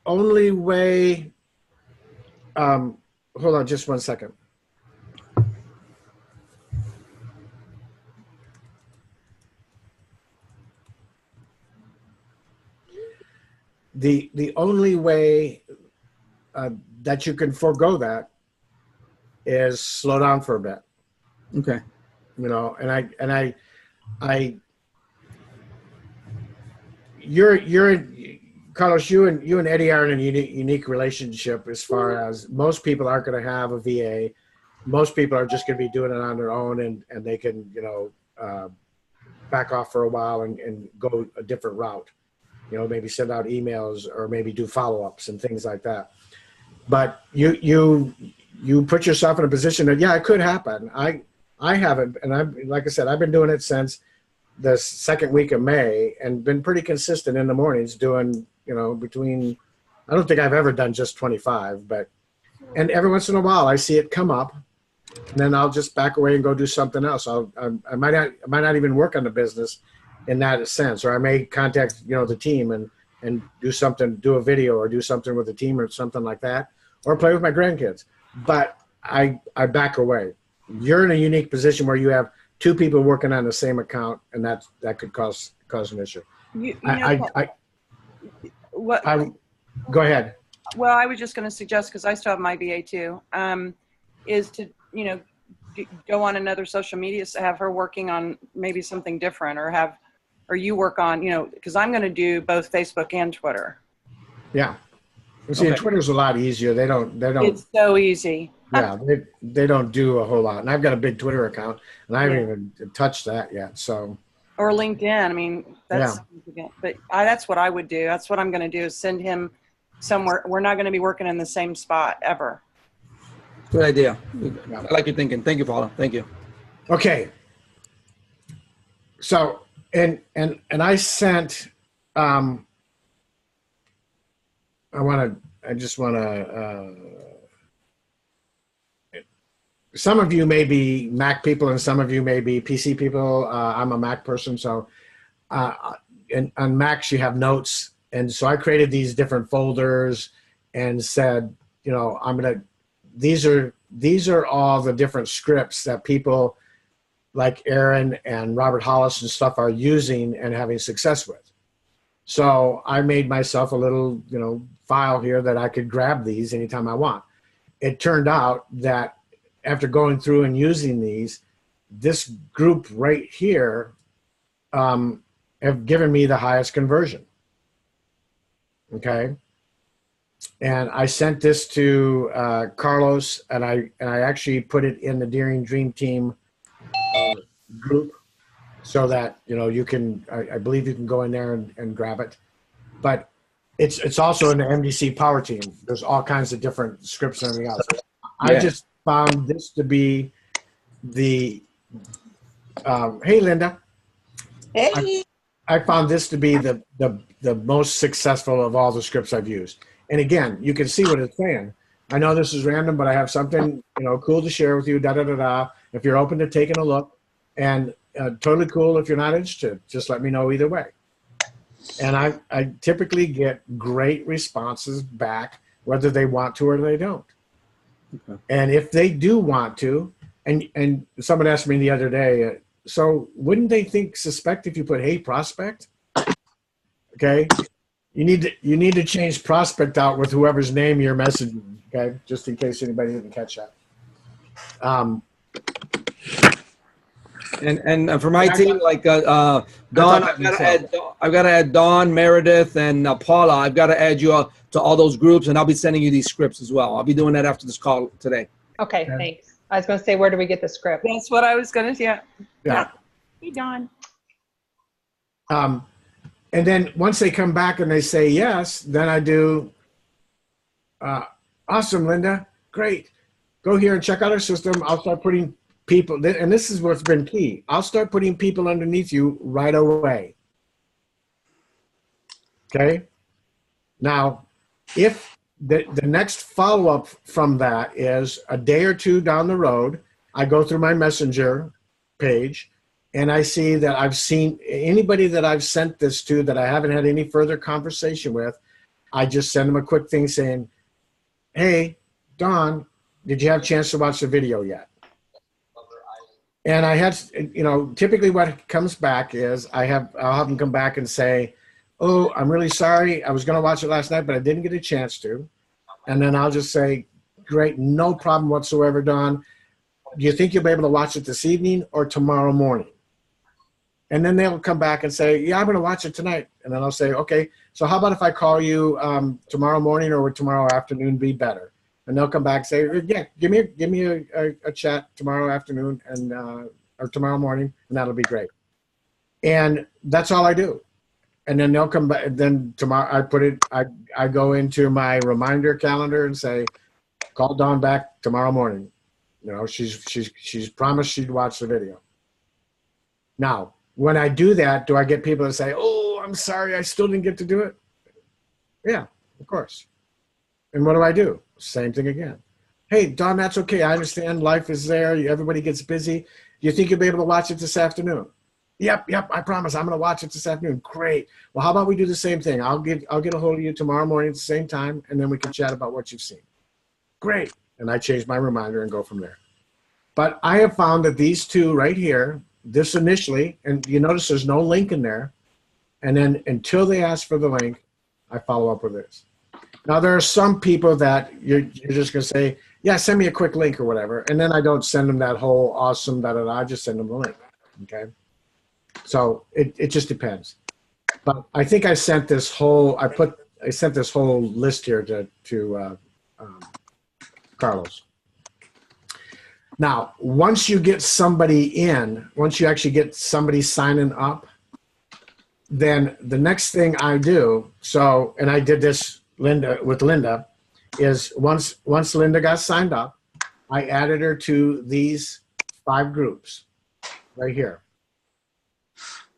S1: only way. Hold on just 1 second. The only way that you can forego that is slow down for a bit.
S3: Okay.
S1: Carlos, you and Eddie are in a unique relationship as far as most people aren't going to have a VA. Most people are just going to be doing it on their own, and they can, back off for a while and go a different route. Maybe send out emails or maybe do follow-ups and things like that. But you put yourself in a position that, yeah, it could happen. I haven't, and like I said, I've been doing it since the second week of May and been pretty consistent in the mornings doing, between, I don't think I've ever done just 25, and every once in a while I see it come up, and then I'll just back away and go do something else. I might not even work on the business in that sense, or I may contact, the team and do a video or do something with the team or something like that, or play with my grandkids. But I back away. You're in a unique position where you have two people working on the same account, and that could cause an issue. Go ahead.
S6: Well, I was just going to suggest, because I still have my VA too, is to go on another social media, have her working on maybe something different, or you work on, because I'm going to do both Facebook and Twitter.
S1: Yeah. See, okay. Twitter's a lot easier. They don't.
S6: It's so easy.
S1: Yeah, they don't do a whole lot. And I've got a big Twitter account, and I haven't even touched that yet. So.
S6: Or LinkedIn. I mean, that's significant. But that's what I would do. That's what I'm going to do, is send him somewhere. We're not going to be working in the same spot ever.
S3: Good idea. I like your thinking. Thank you, Paula. Thank you.
S1: Okay. So, and I sent, I just want to, some of you may be Mac people and some of you may be PC people. I'm a Mac person. So on Macs you have notes, and so I created these different folders and said, you know, these are all the different scripts that people like Aaron and Robert Hollis and stuff are using and having success with. So I made myself a little, you know, file here that I could grab these anytime I want. It turned out that after going through and using these, this group right here have given me the highest conversion. Okay. And I sent this to Carlos, and I actually put it in the Daring Dream Team group, so that, you know, you can, I believe you can go in there and grab it. But it's also in the MDC Power Team. There's all kinds of different scripts and everything else. I just found this to be the, hey, Linda.
S7: Hey.
S1: I found this to be the most successful of all the scripts I've used. And again, you can see what it's saying. I know this is random, but I have something, you know, cool to share with you, da-da-da-da. If you're open to taking a look, and totally cool if you're not interested, just let me know either way. And I typically get great responses back, whether they want to or they don't. Okay. And if they do want to, and someone asked me the other day, so wouldn't they suspect if you put, hey, prospect? Okay. You need to change prospect out with whoever's name you're messaging, okay? Just in case anybody didn't catch that.
S3: And for my team, like Dawn, I've got to add Dawn, Meredith, and Paula. I've got to add you to all those groups, and I'll be sending you these scripts as well. I'll be doing that after this call today.
S2: Okay, thanks. I was going to say, where do we get the script?
S6: That's what I was going to,
S1: yeah.
S6: Hey, Dawn.
S1: And then once they come back and they say yes, then I do, awesome, Linda, great. Go here and check out our system. I'll start putting people, and this is what's been key. I'll start putting people underneath you right away. Okay? Now, if the next follow-up from that is a day or two down the road, I go through my messenger page, and I see that I've seen anybody that I've sent this to that I haven't had any further conversation with, I just send them a quick thing saying, hey, Don, did you have a chance to watch the video yet? And I had, you know, typically what comes back is I'll have them come back and say, oh, I'm really sorry. I was going to watch it last night, but I didn't get a chance to. And then I'll just say, great, no problem whatsoever, Don. Do you think you'll be able to watch it this evening or tomorrow morning? And then they'll come back and say, yeah, I'm going to watch it tonight. And then I'll say, okay, so how about if I call you tomorrow morning, or would tomorrow afternoon be better? And they'll come back and say, yeah, give me a chat tomorrow afternoon and or tomorrow morning, and that'll be great. And that's all I do. And then they'll come back. Then tomorrow I go into my reminder calendar and say, call Dawn back tomorrow morning. You know, she's promised she'd watch the video. Now, when I do that, do I get people to say, oh, I'm sorry, I still didn't get to do it? Yeah, of course. And what do? Same thing again. Hey, Don, that's okay. I understand life is there. Everybody gets busy. Do you think you'll be able to watch it this afternoon? Yep, I promise. I'm going to watch it this afternoon. Great. Well, how about we do the same thing? I'll get a hold of you tomorrow morning at the same time, and then we can chat about what you've seen. Great. And I change my reminder and go from there. But I have found that these two right here, this initially, and you notice there's no link in there, and then until they ask for the link, I follow up with this. Now, there are some people that you're just going to say, yeah, send me a quick link or whatever, and then I don't send them that whole awesome da-da-da, I just send them the link, okay? So it just depends. But I think I sent this whole, I sent this whole list here to Carlos. Now, once you get somebody in, once you actually get somebody signing up, then the next thing I do, so, and I did this with Linda, is once Linda got signed up, I added her to these 5 groups right here.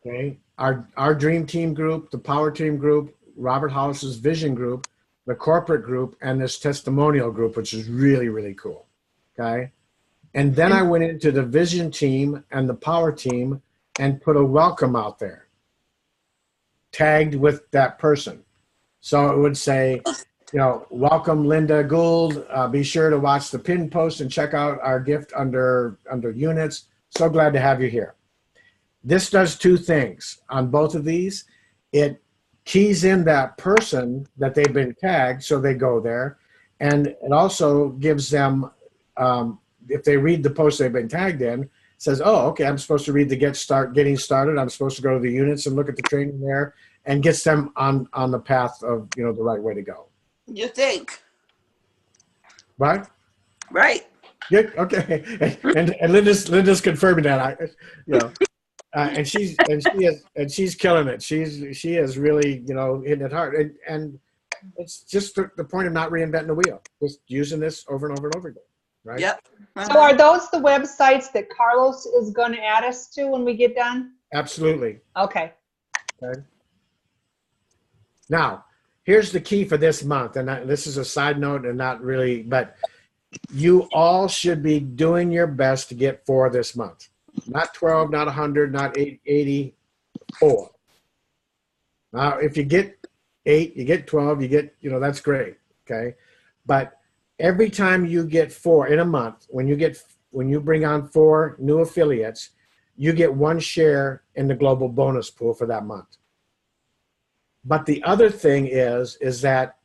S1: Okay, our Dream Team group, the Power Team group, Robert Hollis's Vision group, the corporate group, and this testimonial group, which is really, really cool. Okay. And then I went into the Vision team and the Power team and put a welcome out there. tagged with that person. So it would say, welcome Linda Gould. Be sure to watch the pin post and check out our gift under units. So glad to have you here. This does two things on both of these. It keys in that person that they've been tagged, so they go there. And it also gives them, if they read the post they've been tagged in, says, oh, okay, I'm supposed to read the getting started. I'm supposed to go to the units and look at the training there, and gets them on the path of, the right way to go.
S7: You think?
S1: Right?
S7: Right.
S1: Good. Okay. And Linda's confirming that. And she's killing it. She is really, hitting it hard. And it's just the point of not reinventing the wheel, just using this over and over and over again. Right?
S7: Yep.
S2: So are those the websites that Carlos is going to add us to when we get done?
S1: Absolutely.
S2: Okay.
S1: Okay. Now, here's the key for this month, and this is a side note and not really, but you all should be doing your best to get 4 this month. Not 12, not 100, not 84. Now, if you get 8, you get 12, you get, that's great, okay? But every time you get 4 in a month, when you bring on 4 new affiliates, you get 1 share in the global bonus pool for that month. But the other thing is that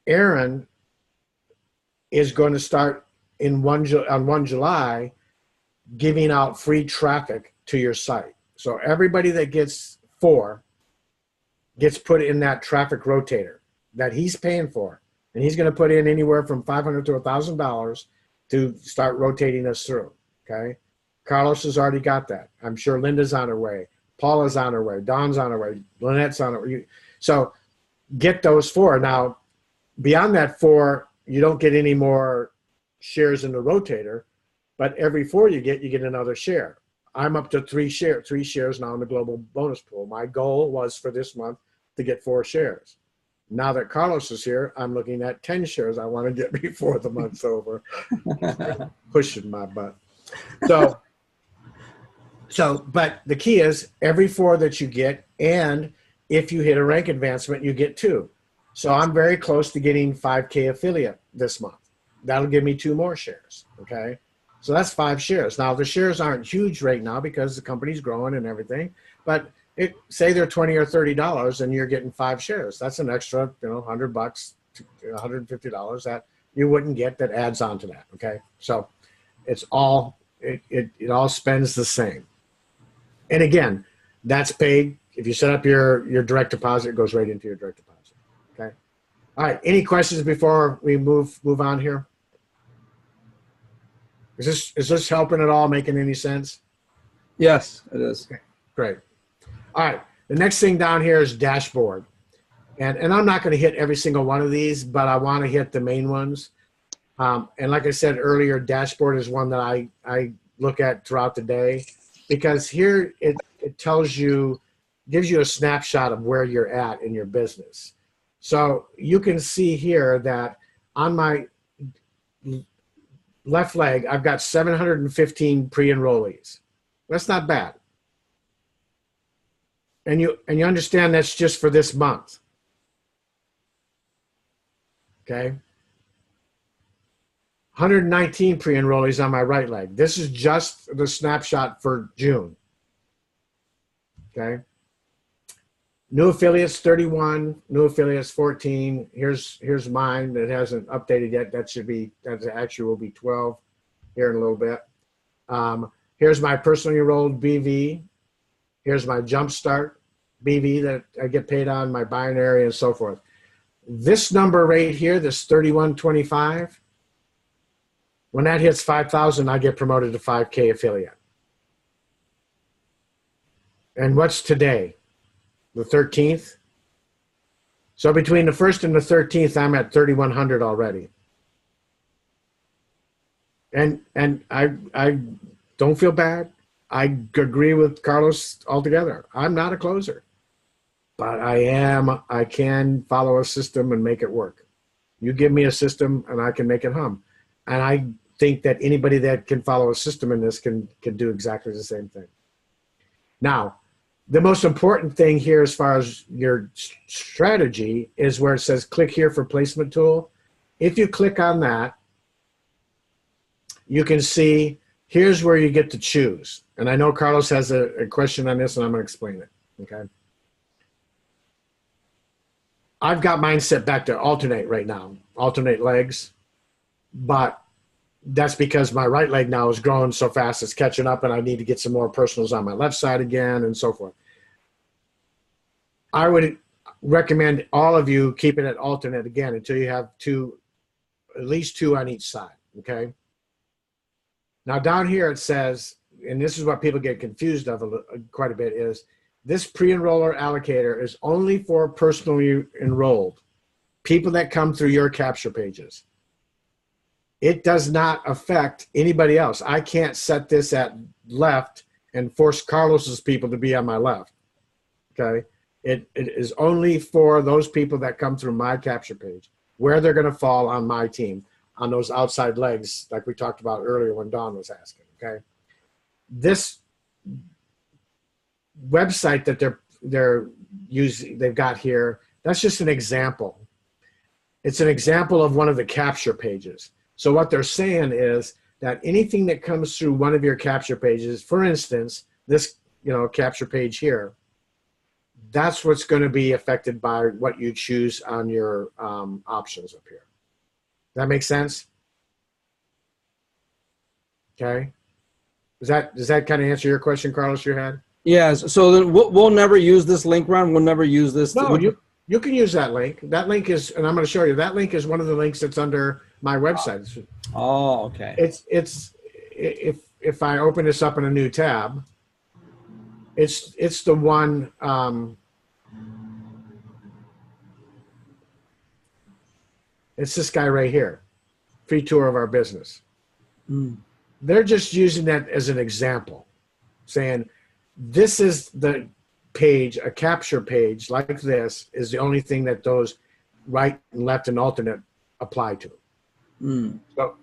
S1: Aaron is going to start on 1 July giving out free traffic to your site. So everybody that gets 4 gets put in that traffic rotator that he's paying for. And he's going to put in anywhere from $500 to $1,000 to start rotating us through, okay? Carlos has already got that. I'm sure Linda's on her way. Paula's on her way. Dawn's on her way. Lynette's on her way. So get those 4. Now, beyond that 4, you don't get any more shares in the rotator, but every 4 you get another share. I'm up to 3 shares now in the global bonus pool. My goal was for this month to get 4 shares. Now that Carlos is here, I'm looking at 10 shares I want to get before the month's over. Pushing my butt. So, but the key is every 4 that you get, and if you hit a rank advancement, you get 2. So I'm very close to getting 5K affiliate this month. That'll give me 2 more shares, okay? So that's 5 shares. Now, the shares aren't huge right now because the company's growing and everything, but say they're $20 or $30 and you're getting 5 shares. That's an extra, $100 to $150 that you wouldn't get that adds on to that, okay? So it's all, it all spends the same. And again, that's paid. If you set up your direct deposit, it goes right into your direct deposit, okay? All right, any questions before we move on here? Is this helping at all, making any sense?
S3: Yes, it is.
S1: Okay, great. All right, the next thing down here is dashboard. And I'm not going to hit every single one of these, but I want to hit the main ones. And like I said earlier, dashboard is one that I look at throughout the day, because here it tells you, gives you a snapshot of where you're at in your business. So you can see here that on my left leg, I've got 715 pre-enrollees. That's not bad. And you understand that's just for this month. Okay. 119 pre-enrollees on my right leg. This is just the snapshot for June. Okay. New affiliates 31, new affiliates 14. Here's mine that hasn't updated yet. That actually will be 12 here in a little bit. Here's my personally enrolled BV. Here's my Jumpstart BV that I get paid on, my binary and so forth. This number right here, this 3125, when that hits 5,000, I get promoted to 5K affiliate. And what's today? The 13th? So between the 1st and the 13th, I'm at 3,100 already. And I don't feel bad. I agree with Carlos altogether. I'm not a closer, but I can follow a system and make it work. You give me a system and I can make it hum. And I think that anybody that can follow a system in this can do exactly the same thing. Now, The most important thing here as far as your strategy is where it says click here for placement tool. If you click on that, you can see here's where you get to choose. And I know Carlos has a question on this, and I'm going to explain it. Okay. I've got mine set back to alternate right now, alternate legs, but that's because my right leg now is growing so fast it's catching up, and I need to get some more personals on my left side again, and so forth. I would recommend all of you keep it at alternate again until you have at least two on each side. Okay. Now down here it says, and this is what people get confused of quite a bit, is this pre-enroller allocator is only for personally enrolled people that come through your capture pages. It does not affect anybody else. I can't set this at left and force Carlos's people to be on my left. Okay. It is only for those people that come through my capture page, where they're going to fall on my team, on those outside legs, like we talked about earlier when Dawn was asking. Okay. This website that they're using, they've got here, that's just an example. It's an example of one of the capture pages. So what they're saying is that anything that comes through one of your capture pages, for instance, this capture page here, that's what's going to be affected by what you choose on your options up here. That makes sense? Okay. Does that kind of answer your question, Carlos, you had?
S3: Yes. So then we'll never use this link, Ron. We'll never use this.
S1: No, you can use that link. That link is, and I'm going to show you, that link is one of the links that's under my website.
S3: Oh, okay.
S1: It's if I open this up in a new tab, it's the one, it's this guy right here, free tour of our business. They're just using that as an example, saying this is the page, a capture page like this is the only thing that those right and left and alternate apply to.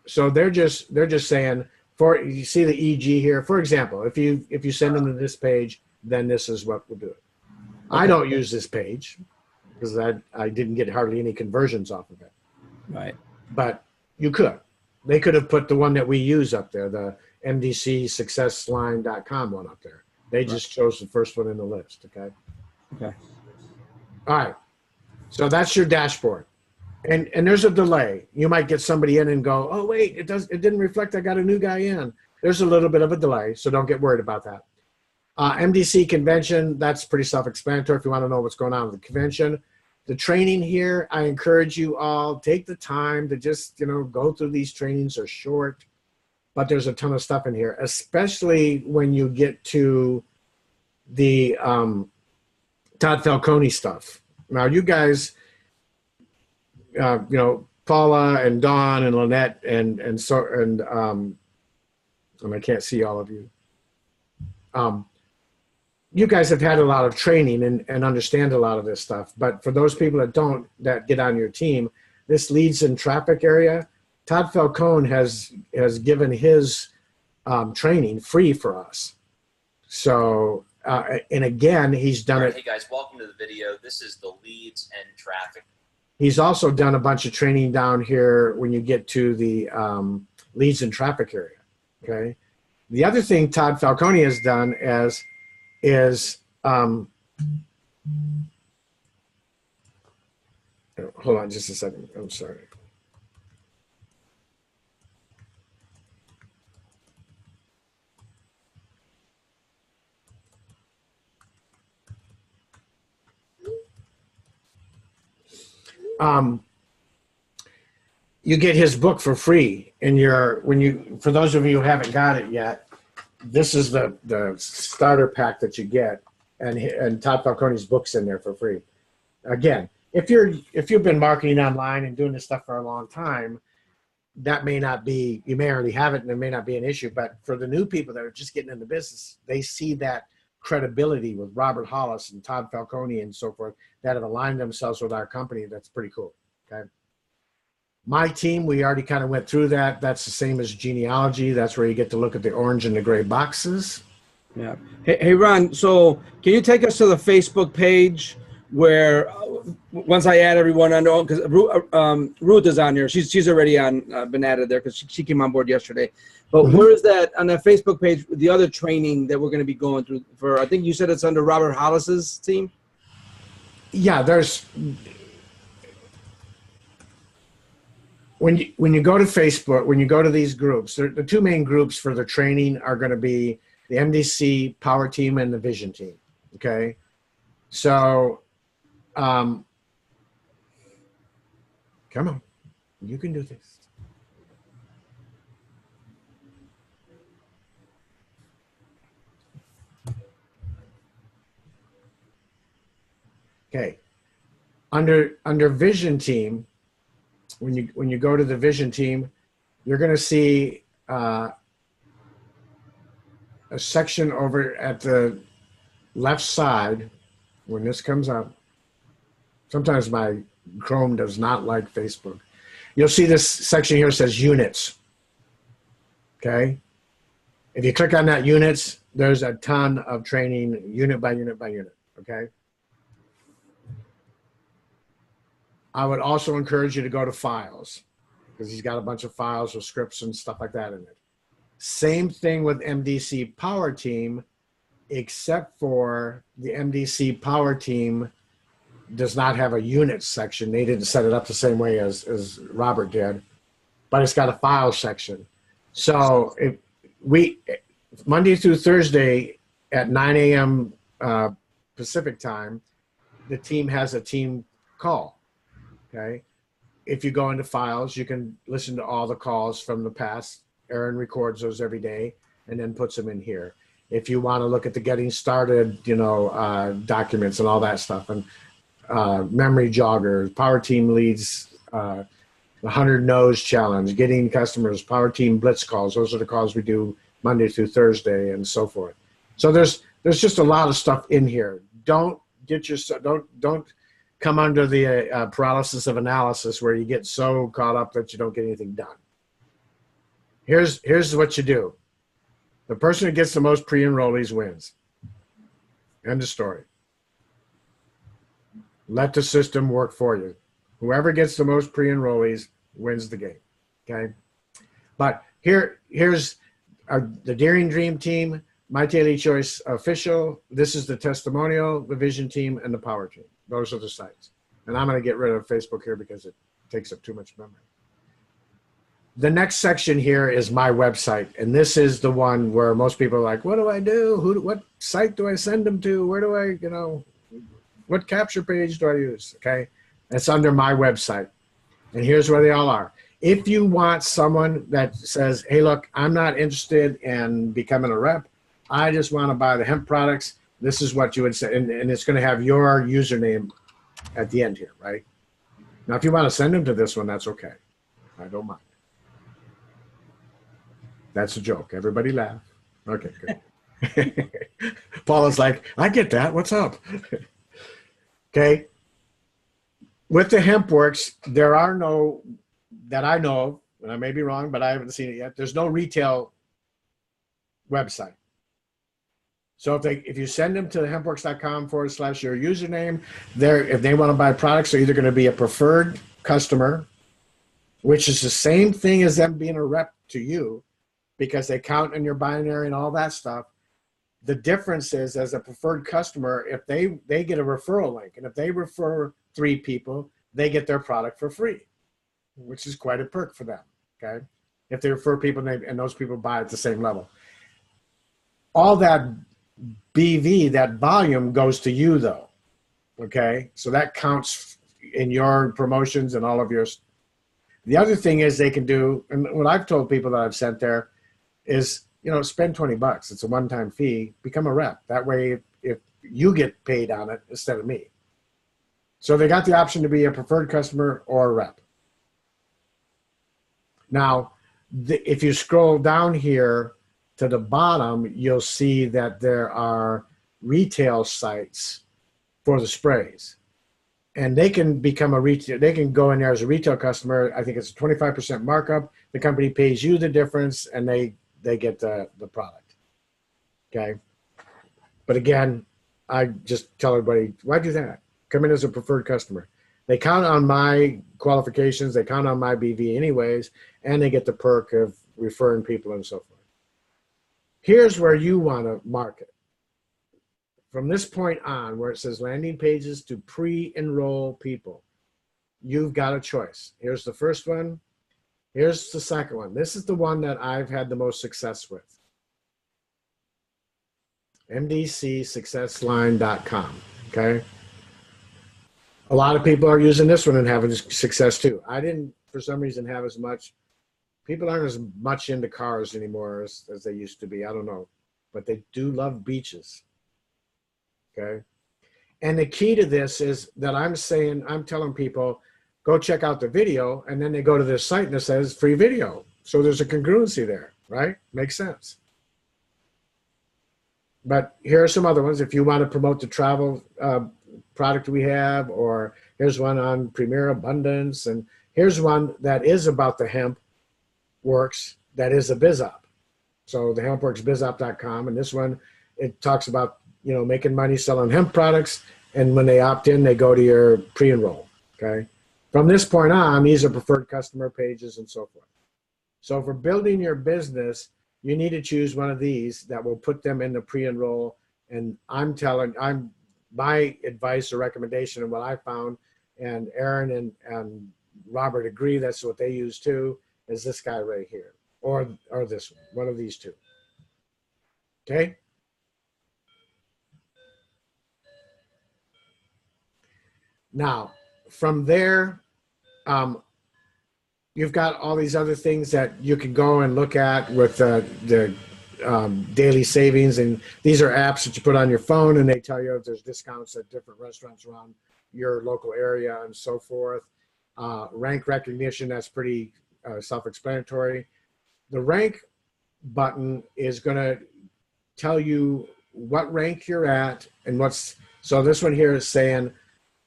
S1: So they're just saying, you see the EG here, for example, if you send them to this page, then this is what we'll do. Okay. I don't use this page because I didn't get hardly any conversions off of it.
S3: Right.
S1: But you could. They could have put the one that we use up there, the mdcsuccessline.com one up there. They just chose the first one in the list. Okay.
S3: Okay.
S1: All right. So that's your dashboard. And there's a delay. You might get somebody in and go, oh wait, it didn't reflect I got a new guy in. There's a little bit of a delay, so don't get worried about that. MDC convention, that's pretty self-explanatory if you want to know what's going on with the convention. The training here, I encourage you all, take the time to just, go through these trainings. They're short, but there's a ton of stuff in here, especially when you get to the Todd Falcone stuff. Now, you guys, Paula and Dawn and Lynette and I can't see all of you. You guys have had a lot of training and understand a lot of this stuff. But for those people that get on your team, this leads in traffic area, Todd Falcone has given his training free for us. So, and again, he's done it.
S8: Hey guys, welcome to the video. This is the leads and traffic.
S1: He's also done a bunch of training down here when you get to the leads and traffic area. Okay. The other thing Todd Falcone has done is hold on just a second. I'm sorry. You get his book for free for those of you who haven't got it yet. This is the starter pack that you get, and Todd Falcone's book's in there for free. Again, if you've been marketing online and doing this stuff for a long time, that may not be, you may already have it and it may not be an issue, but for the new people that are just getting into business, they see that credibility with Robert Hollis and Todd Falcone and so forth that have aligned themselves with our company. That's pretty cool. Okay. My team, we already kind of went through that. That's the same as genealogy. That's where you get to look at the orange and the gray boxes.
S3: Yeah. Hey, Ron, so can you take us to the Facebook page where once I add everyone on, because Ruth is on here. She's already on, been added there because she came on board yesterday. But where is that on that Facebook page, the other training that we're going to be going through for, I think you said it's under Robert Hollis's team?
S1: Yeah, there's, when you go to Facebook, when you go to these groups, the two main groups for the training are going to be the MDC Power Team and the Vision Team. Okay, so come on, you can do this. Okay, under Vision Team, when you go to the Vision Team, you're going to see a section over at the left side when this comes up. Sometimes my Chrome does not like Facebook. You'll see this section here says units. Okay, if you click on that units, there's a ton of training unit by unit by unit. Okay. I would also encourage you to go to files because he's got a bunch of files with scripts and stuff like that in it. Same thing with MDC Power Team, except for the MDC Power Team does not have a unit section. They didn't set it up the same way as Robert did, but it's got a file section. So if Monday through Thursday at 9 a.m. Pacific time, the team has a team call. Okay, if you go into files, you can listen to all the calls from the past. Aaron records those every day and then puts them in here. If you want to look at the getting started, documents and all that stuff, and memory joggers, Power Team leads, the 100 No's challenge, getting customers, Power Team blitz calls. Those are the calls we do Monday through Thursday and so forth. So there's just a lot of stuff in here. Don't come under the paralysis of analysis where you get so caught up that you don't get anything done. Here's what you do. The person who gets the most pre-enrollees wins. End of story. Let the system work for you. Whoever gets the most pre-enrollees wins the game. Okay. But here's the Daring Dream Team, My Daily Choice Official. This is the Testimonial, the Vision Team, and the Power Team. Those are the sites. And I'm going to get rid of Facebook here because it takes up too much memory. The next section here is my website. And this is the one where most people are like, what do I do? What site do I send them to? Where do I, what capture page do I use? Okay. It's under my website. And here's where they all are. If you want someone that says, hey, look, I'm not interested in becoming a rep. I just want to buy the hemp products. This is what you would say. And it's going to have your username at the end here, right? Now, if you want to send them to this one, that's okay. I don't mind. That's a joke. Everybody laugh. Okay, good. Paula's like, I get that. What's up? Okay. With the HempWorks, there are no, that I know of, and I may be wrong, but I haven't seen it yet. There's no retail website. So if you send them to hempworks.com/your username, if they want to buy products, they're either going to be a preferred customer, which is the same thing as them being a rep to you, because they count in your binary and all that stuff. The difference is, as a preferred customer, if they get a referral link, and if they refer 3 people, they get their product for free, which is quite a perk for them. Okay, if they refer people and those people buy at the same level, all that BV, that volume, goes to you though. Okay, so that counts in your promotions and all of yours. The other thing is they can do, and what I've told people that I've sent there is, spend $20. It's a one-time fee. Become a rep. That way, if you get paid on it instead of me. So they got the option to be a preferred customer or a rep. Now, if you scroll down here to the bottom, you'll see that there are retail sites for the sprays. And they can become a retail, they can go in there as a retail customer. I think it's a 25% markup. The company pays you the difference and they get the product. Okay. But again, I just tell everybody, why do that? Come in as a preferred customer. They count on my qualifications, they count on my BV anyways, and they get the perk of referring people and so forth. Here's where you want to market. From this point on, where it says landing pages to pre-enroll people, you've got a choice. Here's the first one. Here's the second one. This is the one that I've had the most success with. mdcsuccessline.com, okay? A lot of people are using this one and having success too. I didn't, for some reason, have as much. People aren't as much into cars anymore as they used to be. I don't know. But they do love beaches, okay? And the key to this is that I'm telling people, go check out the video, and then they go to this site and it says free video. So there's a congruency there, right? Makes sense. But here are some other ones. If you want to promote the travel product we have, or here's one on Premier Abundance, and here's one that is about the hemp works, that is a BizOp. So the hempworksbizop.com, and this one, it talks about, you know, making money selling hemp products, and when they opt in, they go to your pre-enroll, okay? From this point on, these are preferred customer pages and so forth. So for building your business, you need to choose one of these that will put them in the pre-enroll. And my advice or recommendation and what I found, and Aaron and Robert agree that's what they use too, is this guy right here, or this one of these two. Okay? Now, from there, you've got all these other things that you can go and look at with the daily savings, and these are apps that you put on your phone, and they tell you if there's discounts at different restaurants around your local area and so forth. Rank recognition, that's pretty self-explanatory. The rank button is going to tell you what rank you're at and so this one here is saying,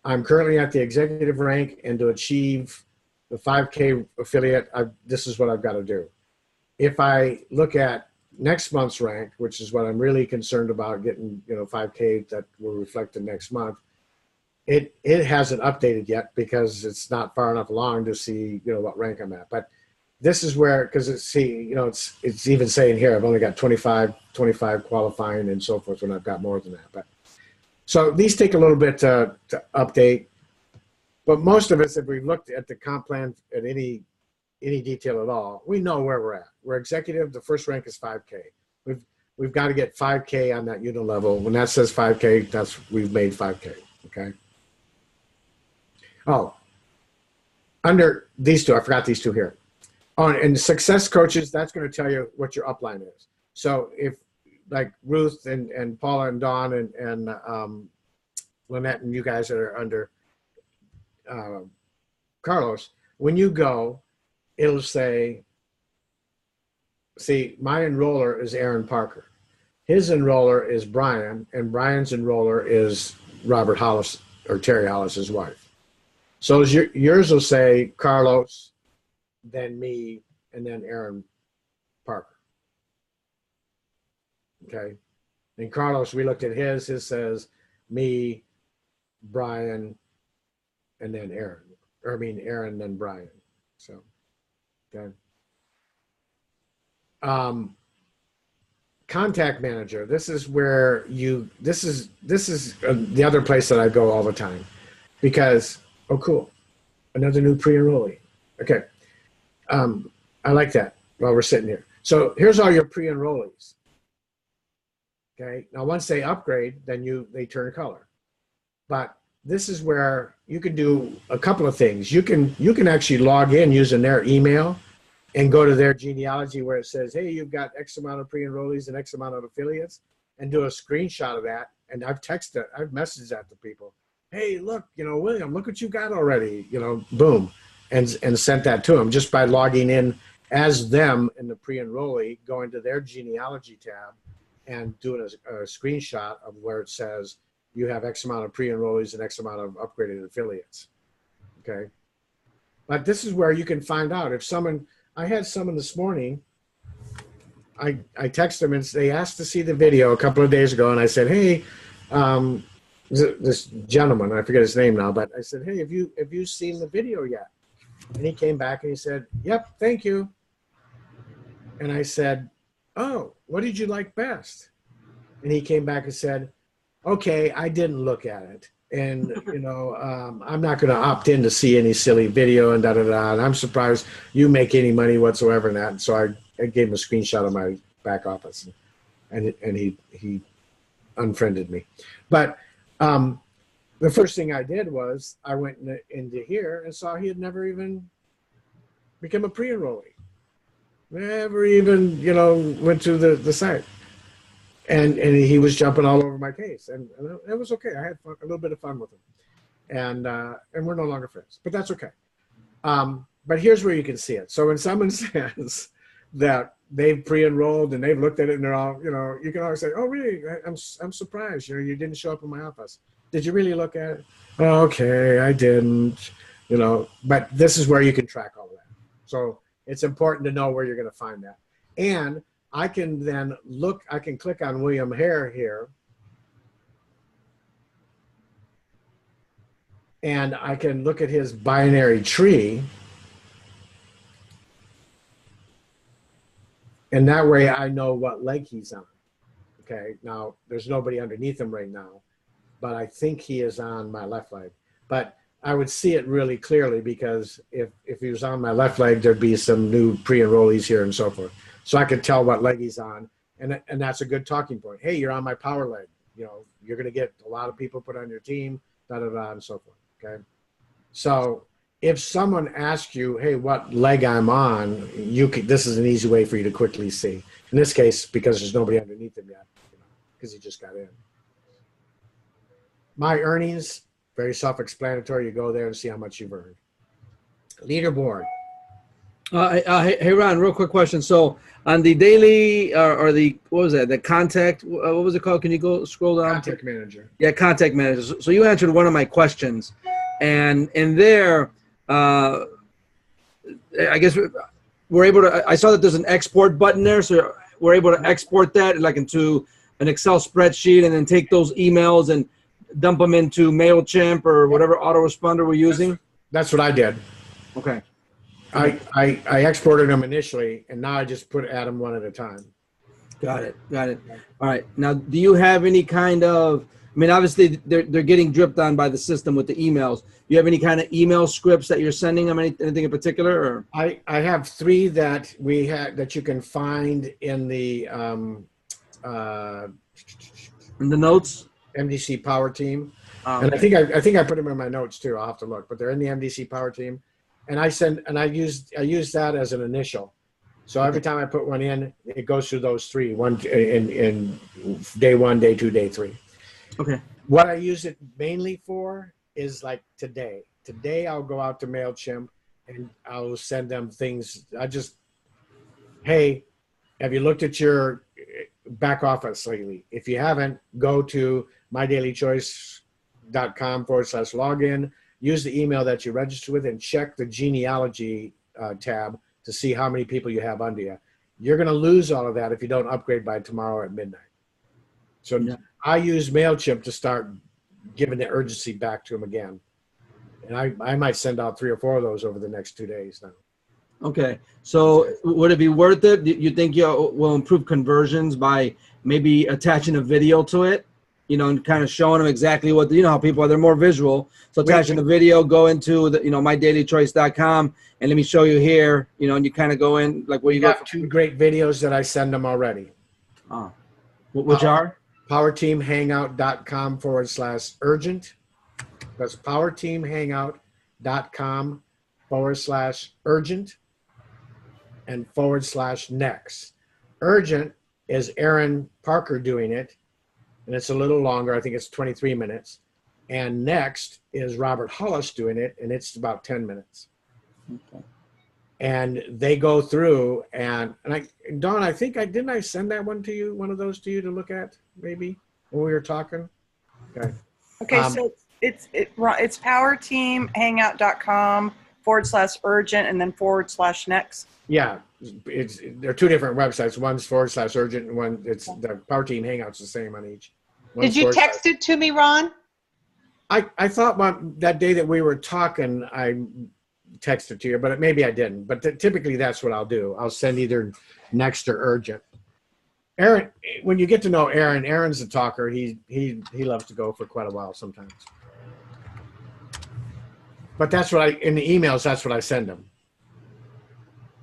S1: I'm currently at the executive rank, and to achieve the 5K affiliate, this is what I've got to do. If I look at next month's rank, which is what I'm really concerned about, getting, you know, 5K that will reflect the next month, it hasn't updated yet because it's not far enough along to see, you know, what rank I'm at. But this is where, because it's even saying here, I've only got 25 qualifying and so forth when I've got more than that. But so these take a little bit to update. But most of us, if we looked at the comp plan at any detail at all, we know where we're at. We're executive. The first rank is 5K. We've got to get 5K on that unit level. When that says 5K, we've made 5K. Okay. Oh, under these two, I forgot these two here. Oh, and success coaches, that's going to tell you what your upline is. So if like Ruth and Paula and Dawn and Lynette and you guys that are under Carlos, when you go, it'll say, see, my enroller is Aaron Parker. His enroller is Brian, and Brian's enroller is Robert Hollis, or Terry Hollis's wife. So yours will say Carlos, then me, and then Aaron Parker. Okay. And Carlos, we looked at his says me, Brian, and then Aaron. Aaron, then Brian. So, okay. Contact manager. This is where this is the other place that I go all the time, because, oh, cool. Another new pre-enrollee. Okay. I like that while we're sitting here. So here's all your pre-enrollees. Okay. Now, once they upgrade, then they turn color. But this is where you can do a couple of things. You can actually log in using their email and go to their genealogy where it says, hey, you've got X amount of pre-enrollees and X amount of affiliates, and do a screenshot of that. And I've messaged that to people. Hey, look, William, look what you got already, boom, and sent that to them just by logging in as them in the pre-enrollee, going to their genealogy tab and doing a screenshot of where it says you have X amount of pre-enrollees and X amount of upgraded affiliates. Okay. But this is where you can find out if I had someone this morning I texted them and they asked to see the video a couple of days ago, and I said, hey, this gentleman, I forget his name now, but I said, hey, have you seen the video yet? And he came back and he said, yep, thank you. And I said, oh, what did you like best? And he came back and said, okay, I didn't look at it. And, I'm not going to opt in to see any silly video and da-da-da. And I'm surprised you make any money whatsoever in that. And so I gave him a screenshot of my back office, and he unfriended me. But the first thing I did was I went into here and saw he had never even become a pre-enrollee. Never even, went to the site. And he was jumping all over my case. And it was okay. I had a little bit of fun with him. And we're no longer friends. But that's okay. But here's where you can see it. So when someone says that they've pre-enrolled and they've looked at it and they're all, you can always say, oh, really? I'm surprised. You didn't show up in my office. Did you really look at it? Oh, okay, I didn't. But this is where you can track all of that. So it's important to know where you're going to find that. And I can then I can click on William Hare here. And I can look at his binary tree. And that way I know what leg he's on. Okay, now there's nobody underneath him right now, but I think he is on my left leg. But I would see it really clearly because if he was on my left leg, there'd be some new pre-enrollees here and so forth. So I could tell what leg he's on, and that's a good talking point. Hey, you're on my power leg. You're going to get a lot of people put on your team, da-da-da, and so forth, okay? So if someone asks you, hey, what leg I'm on, this is an easy way for you to quickly see. In this case, because there's nobody underneath him yet, because he just got in. My earnings, very self-explanatory. You go there and see how much you've earned. Leaderboard.
S3: Hey, Ron, real quick question. So on the daily or the, what was that? The contact, what was it called? Can you go scroll down?
S1: Contact manager.
S3: Yeah, contact manager. So you answered one of my questions. And in there, I guess we're able to, I saw that there's an export button there. So we're able to export that like into an Excel spreadsheet and then take those emails and dump them into MailChimp or whatever autoresponder we're using.
S1: That's what I did.
S3: Okay.
S1: I exported them initially, and now I just add them one at a time.
S3: Got it. All right. Now, do you have any kind of, obviously they're getting dripped on by the system with the emails. Do you have any kind of email scripts that you're sending them? Anything in particular? Or?
S1: I have 3 that that you can find in the
S3: notes.
S1: MDC Power Team.
S3: Okay.
S1: And I think I put them in my notes too. I'll have to look, but they're in the MDC Power Team. And I use that as an initial. So every time I put one in, it goes through those 3, one in day 1, day 2, day 3.
S3: Okay.
S1: What I use it mainly for is like today. Today I'll go out to MailChimp and I'll send them things. Hey, have you looked at your back office lately? If you haven't, go to mydailychoice.com/login. Use the email that you register with and check the genealogy tab to see how many people you have under you. You're going to lose all of that if you don't upgrade by tomorrow at midnight. So yeah. I use MailChimp to start giving the urgency back to them again. And I might send out 3 or 4 of those over the next 2 days now.
S3: Okay. So would it be worth it? You think you will improve conversions by maybe attaching a video to it? And kind of showing them exactly what, how people are, they're more visual. So attaching a video, go into the, mydailychoice.com and let me show you here, and you kind of go in like where you
S1: got 2 great videos that I send them already.
S3: Which are?
S1: PowerTeamHangout.com/urgent. That's PowerTeamHangout.com/urgent and /next. Urgent is Aaron Parker doing it. And it's a little longer. I think it's 23 minutes. And next is Robert Hollis doing it, and it's about 10 minutes. Okay. And they go through, and Dawn, I think didn't I send that one to you, one of those to you to look at, maybe, when we were talking? Okay.
S6: Okay, so it's PowerTeamHangout.com /urgent and then /next.
S1: Yeah, they're two different websites. One's /urgent and one it's the Power Team Hangout's the same on each. One's
S2: Did you text it to me, Ron?
S1: I thought that day that we were talking, I texted to you, but maybe I didn't. But typically that's what I'll do. I'll send either next or urgent. Aaron, when you get to know Aaron, Aaron's a talker. He loves to go for quite a while sometimes. But that's what in the emails, that's what I send him.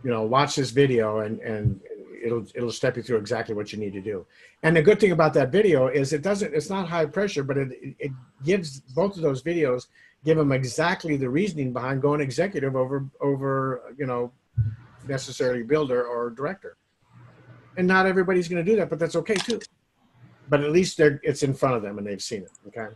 S1: You know, watch this video and it'll step you through exactly what you need to do. And the good thing about that video is it's not high pressure, but it gives both of those videos give them exactly the reasoning behind going executive over you know, necessarily builder or director. And not everybody's going to do that, but that's okay too. But at least it's in front of them and they've seen it. Okay.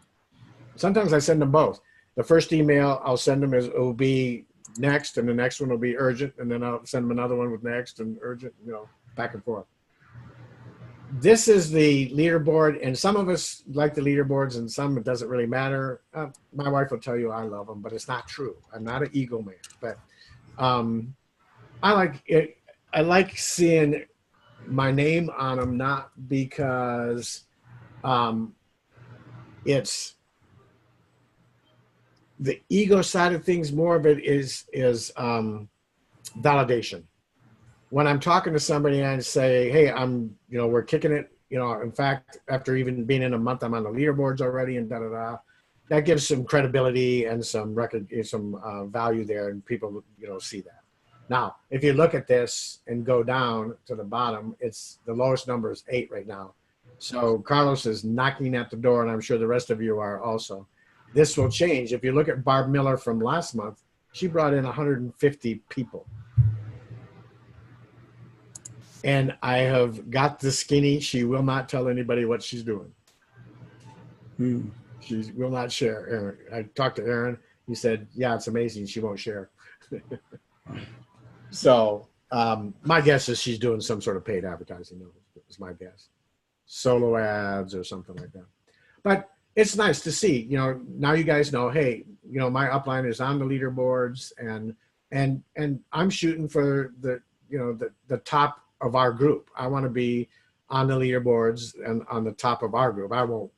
S1: Sometimes I send them both. The first email I'll send them will be next, and the next one will be urgent, and then I'll send them another one with next and urgent, you know, back and forth. This is the leaderboard, and some of us like the leaderboards, and some it doesn't really matter. My wife will tell you I love them, but it's not true. I'm not an ego man, but I like it. I like seeing my name on them, not because it's the ego side of things. More of it is validation. When I'm talking to somebody and I say, hey, we're kicking it, you know, in fact, after even being in a month, I'm on the leaderboards already and that gives some credibility and some value there, and people, you know, see that. Now, if you look at this and go down to the bottom, the lowest number is 8 right now. So Carlos is knocking at the door, and I'm sure the rest of you are also. This will change. If you look at Barb Miller from last month, she brought in 150 people. And I have got the skinny. She will not tell anybody what she's doing. She will not share. Aaron, I talked to Aaron. He said, yeah, it's amazing. She won't share. So my guess is she's doing some sort of paid advertising. Is my guess. Solo ads or something like that. But it's nice to see, you know, now you guys know, hey, you know, my upline is on the leaderboards, and I'm shooting for the top of our group. I want to be on the leaderboards and on the top of our group. I won't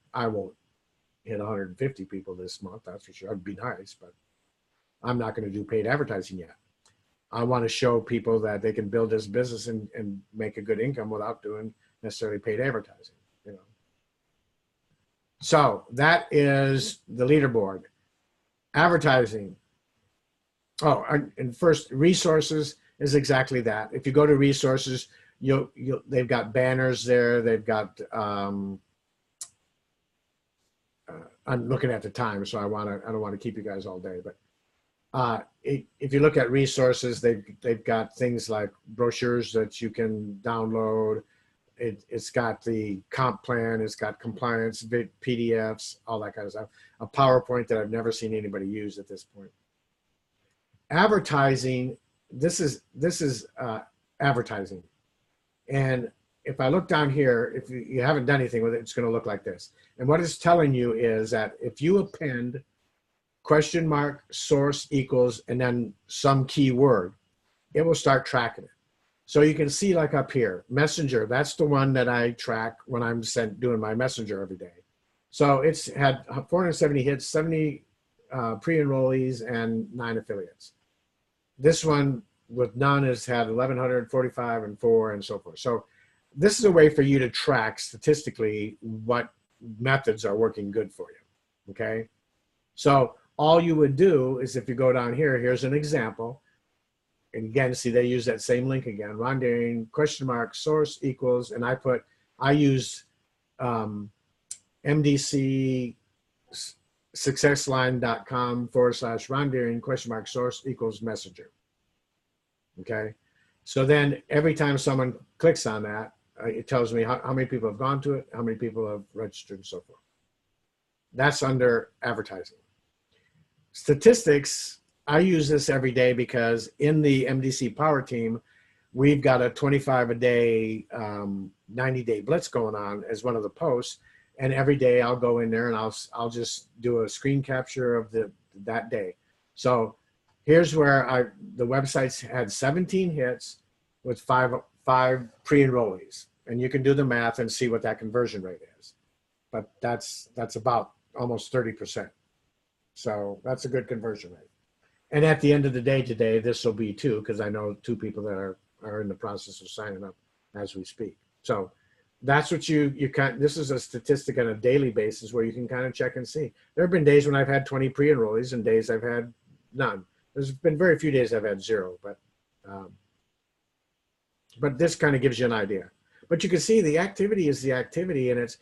S1: hit 150 people this month, that's for sure. It'd be nice, but I'm not going to do paid advertising yet. I want to show people that they can build this business and make a good income without doing necessarily paid advertising, you know. So that is the leaderboard. Advertising. Oh, and first, resources is exactly that. If you go to resources, they've got banners there. They've got. I'm looking at the time, so I don't want to keep you guys all day. But if you look at resources, they've got things like brochures that you can download. It's got the comp plan, it's got compliance, PDFs, all that kind of stuff. A PowerPoint that I've never seen anybody use at this point. Advertising, this is advertising. And if I look down here, if you haven't done anything with it, it's going to look like this. And what it's telling you is that if you append $source equals and then some keyword, it will start tracking it. So you can see, like up here, Messenger, that's the one that I track when I'm doing my Messenger every day. So it's had 470 hits, 70 pre-enrollees, and 9 affiliates. This one with none has had 1,145 and 4 and so forth. So this is a way for you to track statistically what methods are working good for you, okay? So all you would do is, if you go down here, here's an example. And again, see, they use that same link again. Ron Darian, $source equals, and I use MDC successline.com /Ron Darian $source equals messenger. Okay. So then every time someone clicks on that, it tells me how many people have gone to it, how many people have registered, and so forth. That's under advertising. Statistics, I use this every day because in the MDC Power Team, we've got a 25 a day, 90-day blitz going on as one of the posts. And every day I'll go in there and I'll just do a screen capture of that day. So here's where the websites had 17 hits with five pre-enrollees, and you can do the math and see what that conversion rate is. But that's about almost 30%. So that's a good conversion rate. And at the end of the day today, this will be 2, because I know 2 people that are in the process of signing up as we speak. So that's what you can. This is a statistic on a daily basis where you can kind of check and see. There have been days when I've had 20 pre-enrollees and days I've had none. There's been very few days I've had 0, but this kind of gives you an idea. But you can see the activity is the activity, and it's,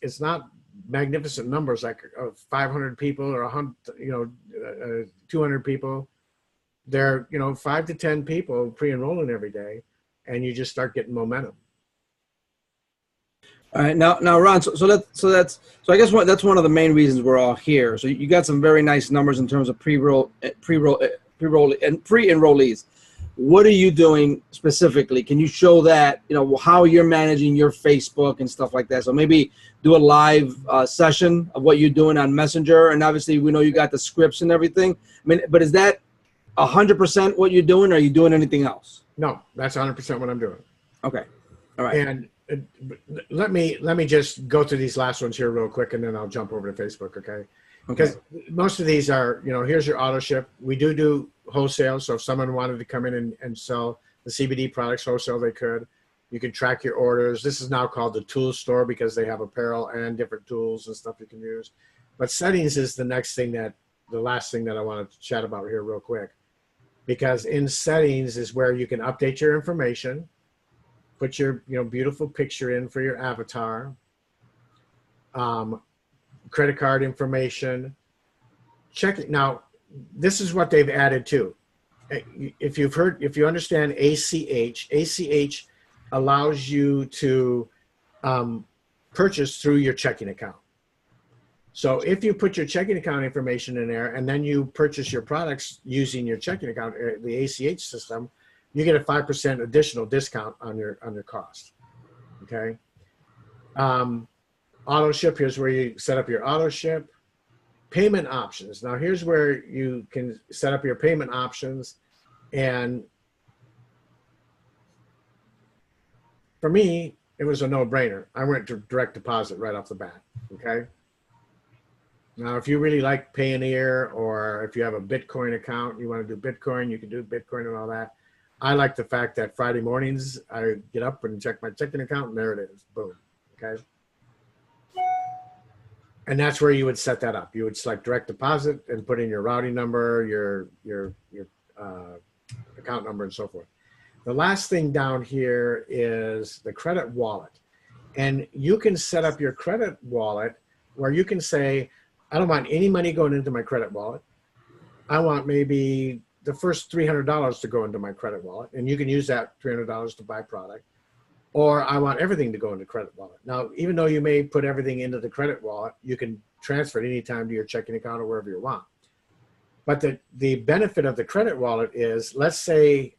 S1: it's not magnificent numbers like 500 people or 100, 200 people. They're 5 to 10 people pre-enrolling every day, and you just start getting momentum.
S3: All right, now, Ron. So I guess that's one of the main reasons we're all here. So you got some very nice numbers in terms of pre-enrollees. What are you doing specifically? Can you show that, how you're managing your Facebook and stuff like that? So maybe do a live session of what you're doing on Messenger. And obviously we know you got the scripts and everything. I mean, but is that 100% what you're doing? Or are you doing anything else?
S1: No, that's 100% what I'm doing.
S3: Okay. All right.
S1: And let me just go through these last ones here real quick, and then I'll jump over to Facebook. Okay. Because most of these are, here's your auto ship. We do wholesale. So if someone wanted to come in and sell the CBD products wholesale, they could. You can track your orders. This is now called the tool store because they have apparel and different tools and stuff you can use. But settings is the last thing that I want to chat about here real quick. Because in settings is where you can update your information, put your beautiful picture in for your avatar, credit card information. Check it. Now, this is what they've added too. If you understand ACH allows you to purchase through your checking account. So if you put your checking account information in there and then you purchase your products using your checking account, the ACH system, you get a 5% additional discount on your cost. Okay. Auto ship, here's where you set up your auto ship. Payment options. Now here's where you can set up your payment options. And for me, it was a no-brainer. I went to direct deposit right off the bat. Okay. Now, if you really like Payoneer, or if you have a Bitcoin account, you want to do Bitcoin, you can do Bitcoin and all that. I like the fact that Friday mornings, I get up and check my checking account, and there it is. Boom. Okay. And that's where you would set that up. You would select direct deposit and put in your routing number, your account number, and so forth. The last thing down here is the credit wallet. And you can set up your credit wallet where you can say, I don't want any money going into my credit wallet. I want maybe the first $300 to go into my credit wallet, and you can use that $300 to buy product. Or I want everything to go into credit wallet. Now, even though you may put everything into the credit wallet, you can transfer it anytime to your checking account or wherever you want. But the benefit of the credit wallet is, let's say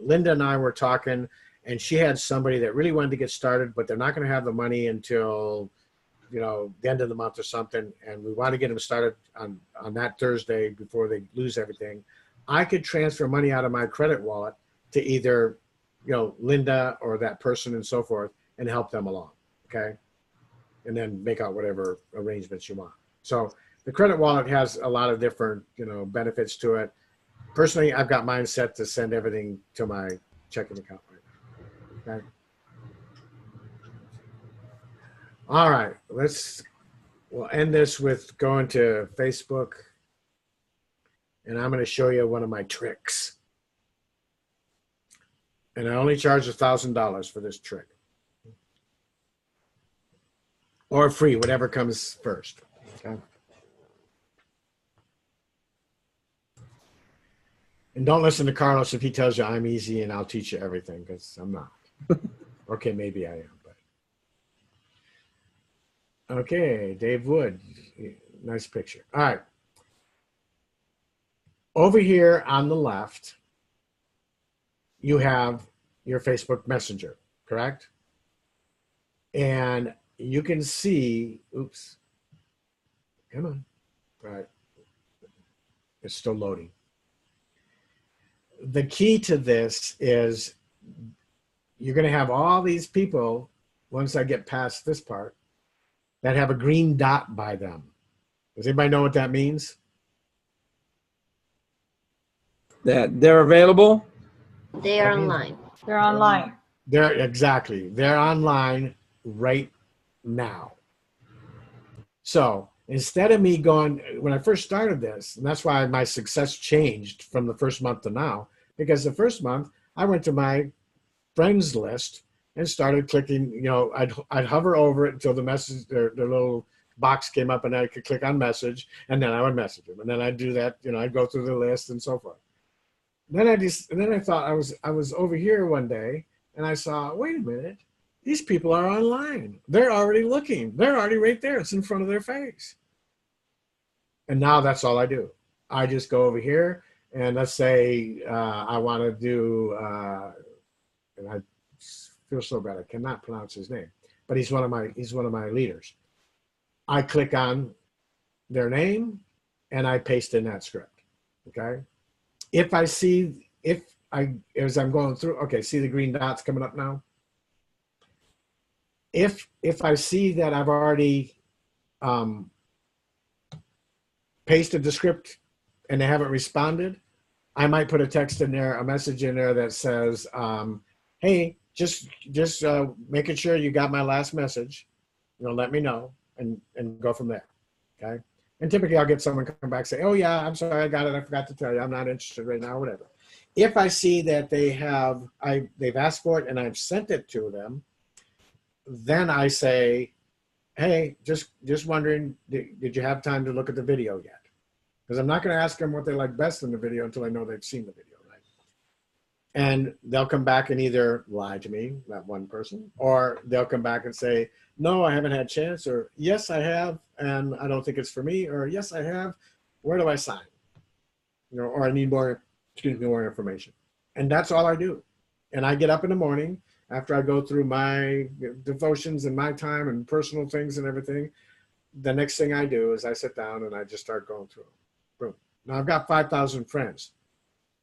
S1: Linda and I were talking, and she had somebody that really wanted to get started, but they're not going to have the money until the end of the month or something, and we want to get them started on that Thursday before they lose everything. I could transfer money out of my credit wallet to either Linda or that person and so forth, and help them along. Okay. And then make out whatever arrangements you want. So the credit wallet has a lot of different, benefits to it. Personally, I've got mine set to send everything to my checking account right now. Okay. All right, we'll end this with going to Facebook, and I'm going to show you one of my tricks. And I only charge $1,000 for this trick. Or free, whatever comes first. Okay. And don't listen to Carlos if he tells you I'm easy and I'll teach you everything, because I'm not. Okay, maybe I am. But okay, Dave Wood. Nice picture. All right. Over here on the left, you have your Facebook Messenger, correct? And you can see, oops, come on, all right. It's still loading. The key to this is you're going to have all these people, once I get past this part, that have a green dot by them. Does anybody know what that means?
S3: That they're available.
S5: They are online.
S2: They're online.
S1: They're online right now. So instead of me going, when I first started this, and that's why my success changed from the first month to now, because the first month I went to my friends list and started clicking, you know, I'd hover over it until the message, the little box came up, and I could click on message, and then I would message them, and then I'd do that, you know, I'd go through the list and so forth. Then I thought I was over here one day, and I saw, wait a minute, these people are online. They're already looking. They're already right there. It's in front of their face. And now that's all I do. I just go over here, and let's say I want to do, and I feel so bad, I cannot pronounce his name, but he's one of my leaders. I click on their name, and I paste in that script. Okay. As I'm going through, okay, see the green dots coming up now? If I see that I've already pasted the script and they haven't responded, I might put a text in there, a message in there that says, hey, just making sure you got my last message, you know, let me know, and go from there, okay? And typically I'll get someone come back and say, oh yeah, I'm sorry, I got it, I forgot to tell you, I'm not interested right now, whatever. If I see that they've asked for it and I've sent it to them, then I say, hey, just wondering, did you have time to look at the video yet? Because I'm not going to ask them what they like best in the video until I know they've seen the video, right? And they'll come back and either lie to me, that one person, or they'll come back and say, no, I haven't had a chance, or yes, I have, and I don't think it's for me, or yes, I have, where do I sign? You know, or I need more information. And that's all I do. And I get up in the morning after I go through my devotions and my time and personal things and everything. The next thing I do is I sit down and I just start going through them. Boom. Now I've got 5,000 friends.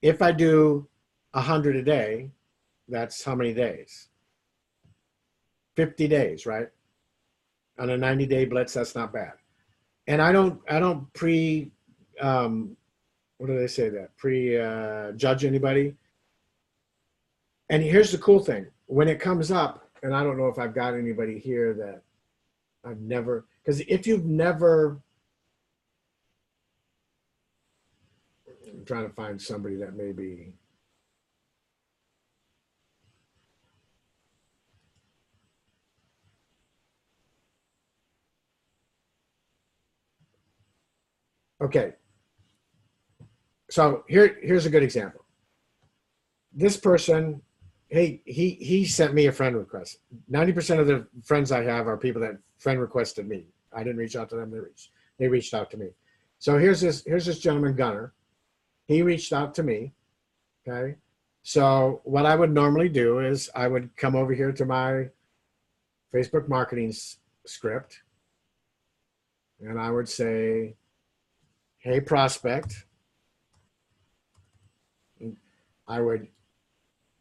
S1: If I do 100 a day, that's how many days? 50 days, right? On a 90-day blitz, that's not bad. And I don't what do they say that? Judge anybody. And here's the cool thing. When it comes up, and I don't know if I've got anybody here that I've never, because if you've never, I'm trying to find somebody that may be, okay. So here's a good example. This person, hey, he sent me a friend request. 90% of the friends I have are people that friend requested me. I didn't reach out to them, they reached out to me. So here's this gentleman, Gunner. He reached out to me, okay? So what I would normally do is I would come over here to my Facebook marketing script, and I would say, hey, prospect. I would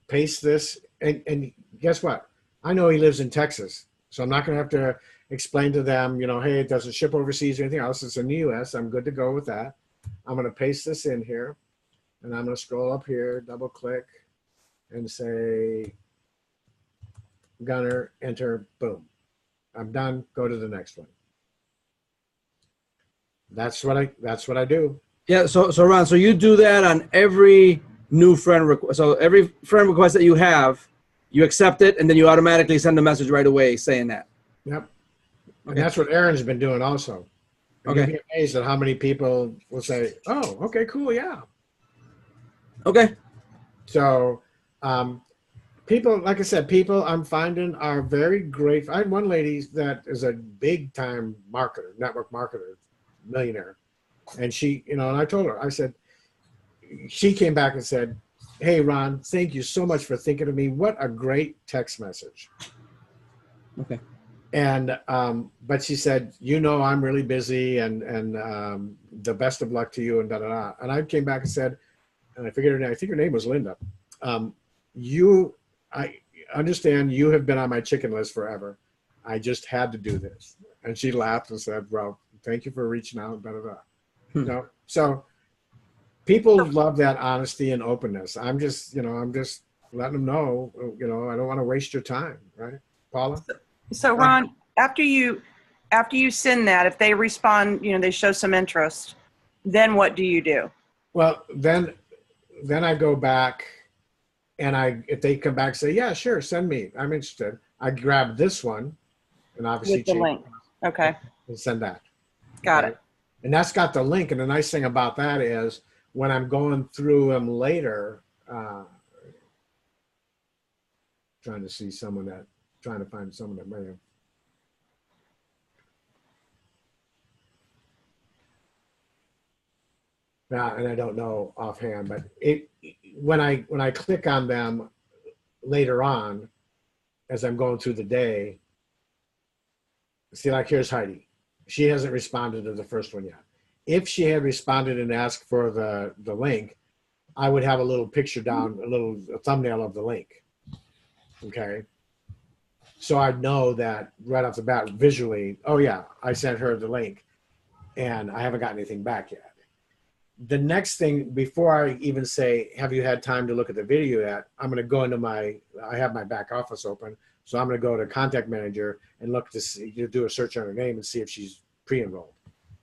S1: paste this, and guess what? I know he lives in Texas, so I'm not going to have to explain to them, you know, hey, it doesn't ship overseas or anything else. It's in the U.S. I'm good to go with that. I'm going to paste this in here, and I'm going to scroll up here, double click, and say, Gunner, enter, boom. I'm done. Go to the next one. That's what I do.
S3: Yeah. So Ron, so you do that on every new friend request. So every friend request that you have, you accept it, and then you automatically send a message right away saying that.
S1: Yep. And that's what Aaron's been doing also.
S3: Okay.
S1: You'd be amazed at how many people will say, oh, okay, cool, yeah.
S3: Okay.
S1: So people, like I said, people I'm finding are very grateful. I had one lady that is a big time marketer, network marketer, millionaire. And she, you know, and I told her, I said, she came back and said, hey, Ron, thank you so much for thinking of me. What a great text message.
S3: Okay.
S1: And but she said, you know, I'm really busy, and the best of luck to you, and da da da. And I came back and said, and I forget her name. I think her name was Linda. I understand you have been on my chicken list forever. I just had to do this. And she laughed and said, well, thank you for reaching out, da da da. No, so people love that honesty and openness. I'm just letting them know, I don't want to waste your time, right, Paula?
S6: So Ron, after you send that, if they respond, they show some interest, then what do you do?
S1: Well, then I go back, and if they come back and say, yeah, sure, send me, I'm interested. I grab this one, and obviously
S6: With the link. Okay.
S1: and send that.
S6: Got
S1: Okay?
S6: it.
S1: And that's got the link. And the nice thing about that is when I'm going through them later, trying to find someone that may have. Now, and I don't know offhand, but when I click on them later on, as I'm going through the day, see, like here's Heidi. She hasn't responded to the first one yet. If she had responded and asked for the link, I would have a little picture down, a thumbnail of the link. Okay. So I'd know that right off the bat visually, oh yeah, I sent her the link and I haven't got anything back yet. The next thing, before I even say, have you had time to look at the video yet? I'm going to go into I have my back office open. So I'm going to go to Contact Manager and look to see, do a search on her name and see if she's pre-enrolled.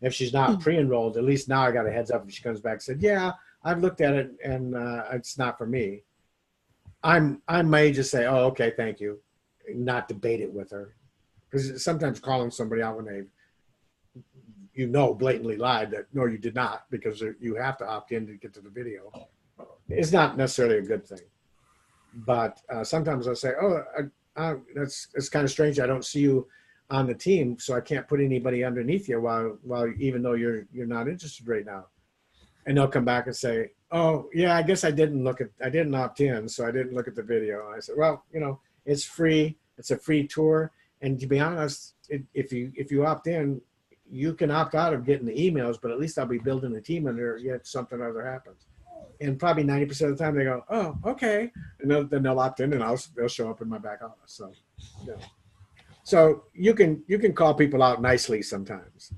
S1: If she's not pre-enrolled, at least now I got a heads up if she comes back and said, yeah, I've looked at it and it's not for me. I may just say, oh, okay, thank you. Not debate it with her. Because sometimes calling somebody out when they've, blatantly lied that, no, you did not, because you have to opt in to get to the video. It's not necessarily a good thing. But sometimes I'll say, oh, it's kind of strange. I don't see you on the team, so I can't put anybody underneath you while even though you're not interested right now. And they'll come back and say, oh yeah, I guess I didn't opt in, so I didn't look at the video. And I said, well, it's free. It's a free tour. And to be honest, if you opt in, you can opt out of getting the emails, but at least I'll be building a team under yet something other happens. And probably 90% of the time they go, oh, okay. And then they'll opt in and they'll show up in my back office. So, yeah. So you can call people out nicely sometimes.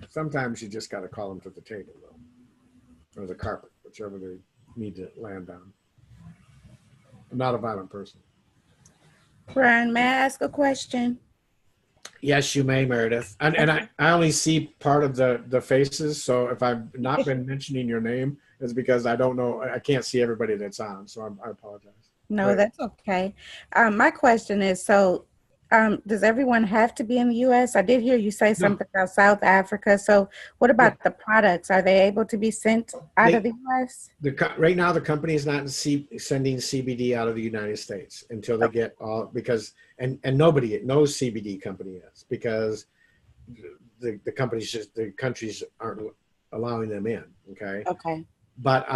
S1: Sometimes you just got to call them to the table though, or the carpet, whichever they need to land on. I'm not a violent person.
S9: Brian, may I ask a question?
S1: Yes, you may, Meredith. And I only see part of the faces. So if I've not been mentioning your name, it's because I don't know. I can't see everybody that's on. So I apologize.
S9: No, that's okay. My question is, does everyone have to be in the U.S.? I did hear you say something about South Africa. So what about the products? Are they able to be sent out of the U.S.?
S1: Right now, the company is not sending CBD out of the United States until they get all, because, and nobody, no CBD company is, because the countries aren't allowing them in. Okay.
S9: Okay.
S1: But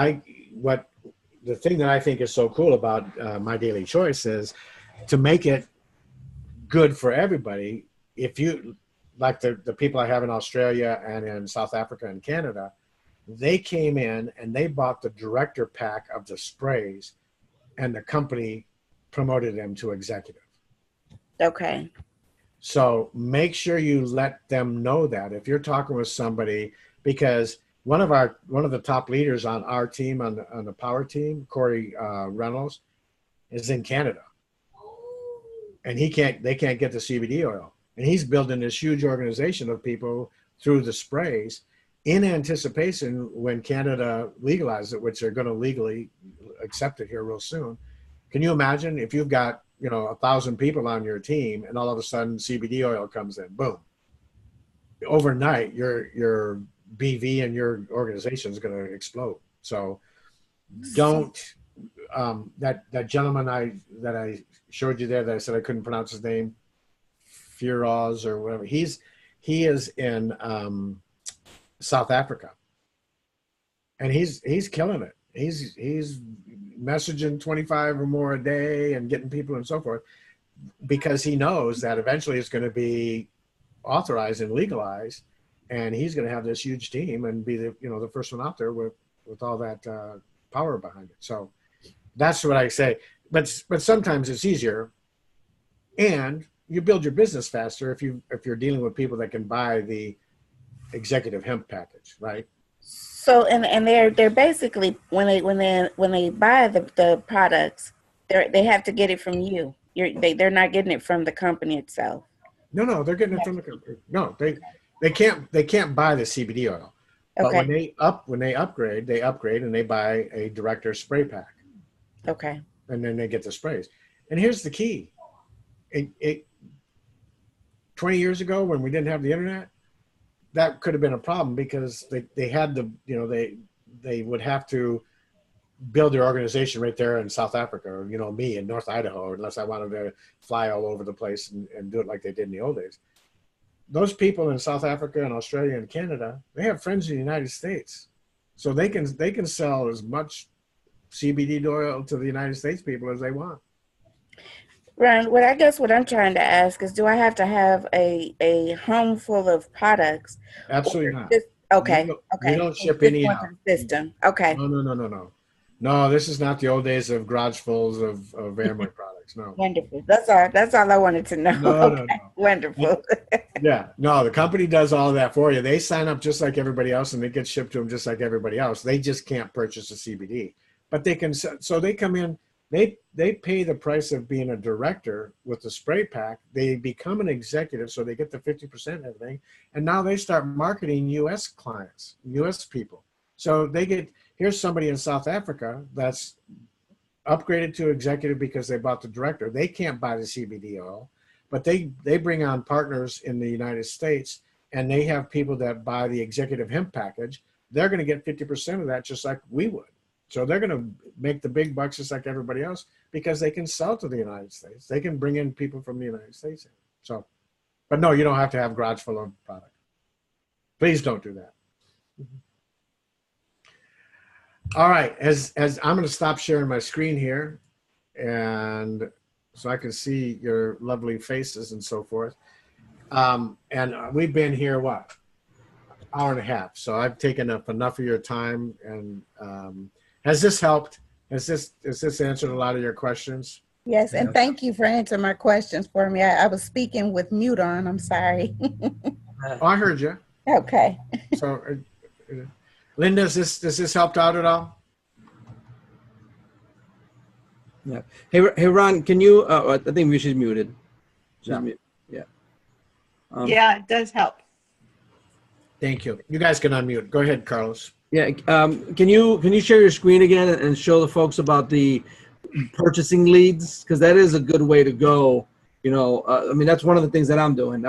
S1: the thing that I think is so cool about My Daily Choice is to make it good for everybody. If you like the people I have in Australia and in South Africa and Canada, they came in and they bought the director pack of the sprays, and the company promoted them to executive.
S9: Okay.
S1: So make sure you let them know that if you're talking with somebody, because one of the top leaders on our team, on the power team, Corey Reynolds, is in Canada. And they can't get the CBD oil. And he's building this huge organization of people through the sprays in anticipation when Canada legalizes it, which they're going to legally accept it here real soon. Can you imagine if you've got, 1,000 people on your team and all of a sudden CBD oil comes in, boom. Overnight, your BV and your organization is going to explode. So don't, that gentleman that I showed you there that I said I couldn't pronounce his name, Firoz or whatever. He is in South Africa, and he's killing it. He's messaging 25 or more a day and getting people and so forth. because he knows that eventually it's going to be authorized and legalized, and he's going to have this huge team and be the first one out there with all that power behind it. So that's what I say. But sometimes it's easier, and you build your business faster if you're dealing with people that can buy the executive hemp package, right?
S9: So and they're basically when they buy the products, they have to get it from you. They're not getting it from the company itself.
S1: No, they're getting it from the company. No, they can't buy the CBD oil. But
S9: Okay.
S1: when they upgrade and they buy a director spray pack.
S9: Okay.
S1: And then they get the sprays. And here's the key. 20 years ago when we didn't have the internet, that could have been a problem because they had they would have to build their organization right there in South Africa, or me in North Idaho, unless I wanted to fly all over the place and do it like they did in the old days. Those people in South Africa and Australia and Canada, they have friends in the United States, so they can sell as much CBD oil to the United States people as they want.
S9: Ron, what I'm trying to ask is, do I have to have a home full of products?
S1: Absolutely not.
S9: Okay.
S1: You don't ship any
S9: out. System. Okay.
S1: No, this is not the old days of garage fulls of Amway products. No.
S9: Wonderful. That's all I wanted to know.
S1: No.
S9: Wonderful.
S1: Yeah. No, the company does all of that for you. They sign up just like everybody else, and it gets shipped to them just like everybody else. They just can't purchase a CBD. But they can, so they come in, they pay the price of being a director with the spray pack. They become an executive, so they get the 50% and everything. And now they start marketing U.S. clients, U.S. people. So here's somebody in South Africa that's upgraded to executive because they bought the director. They can't buy the CBD oil, but they bring on partners in the United States, and they have people that buy the executive hemp package. They're going to get 50% of that just like we would. So they're going to make the big bucks just like everybody else because they can sell to the United States. They can bring in people from the United States. So, but no, you don't have to have a garage full of product. Please don't do that. All right, as I'm going to stop sharing my screen here, and so I can see your lovely faces and so forth. And we've been here, what, hour and a half. So I've taken up enough of your time. And has this helped? Has this answered a lot of your questions?
S9: Yes, and thank you for answering my questions for me. I was speaking with mute on. I'm sorry.
S1: Oh, I heard you.
S9: Okay.
S1: So, Linda, does this helped out at all?
S3: Yeah. Hey, Ron, can you? I think she's muted. She's muted. Yeah.
S7: Yeah, it does help.
S1: Thank you. You guys can unmute. Go ahead, Carlos.
S3: Yeah. Can you share your screen again and show the folks about the purchasing leads, because that is a good way to go. I mean, that's one of the things that I'm doing.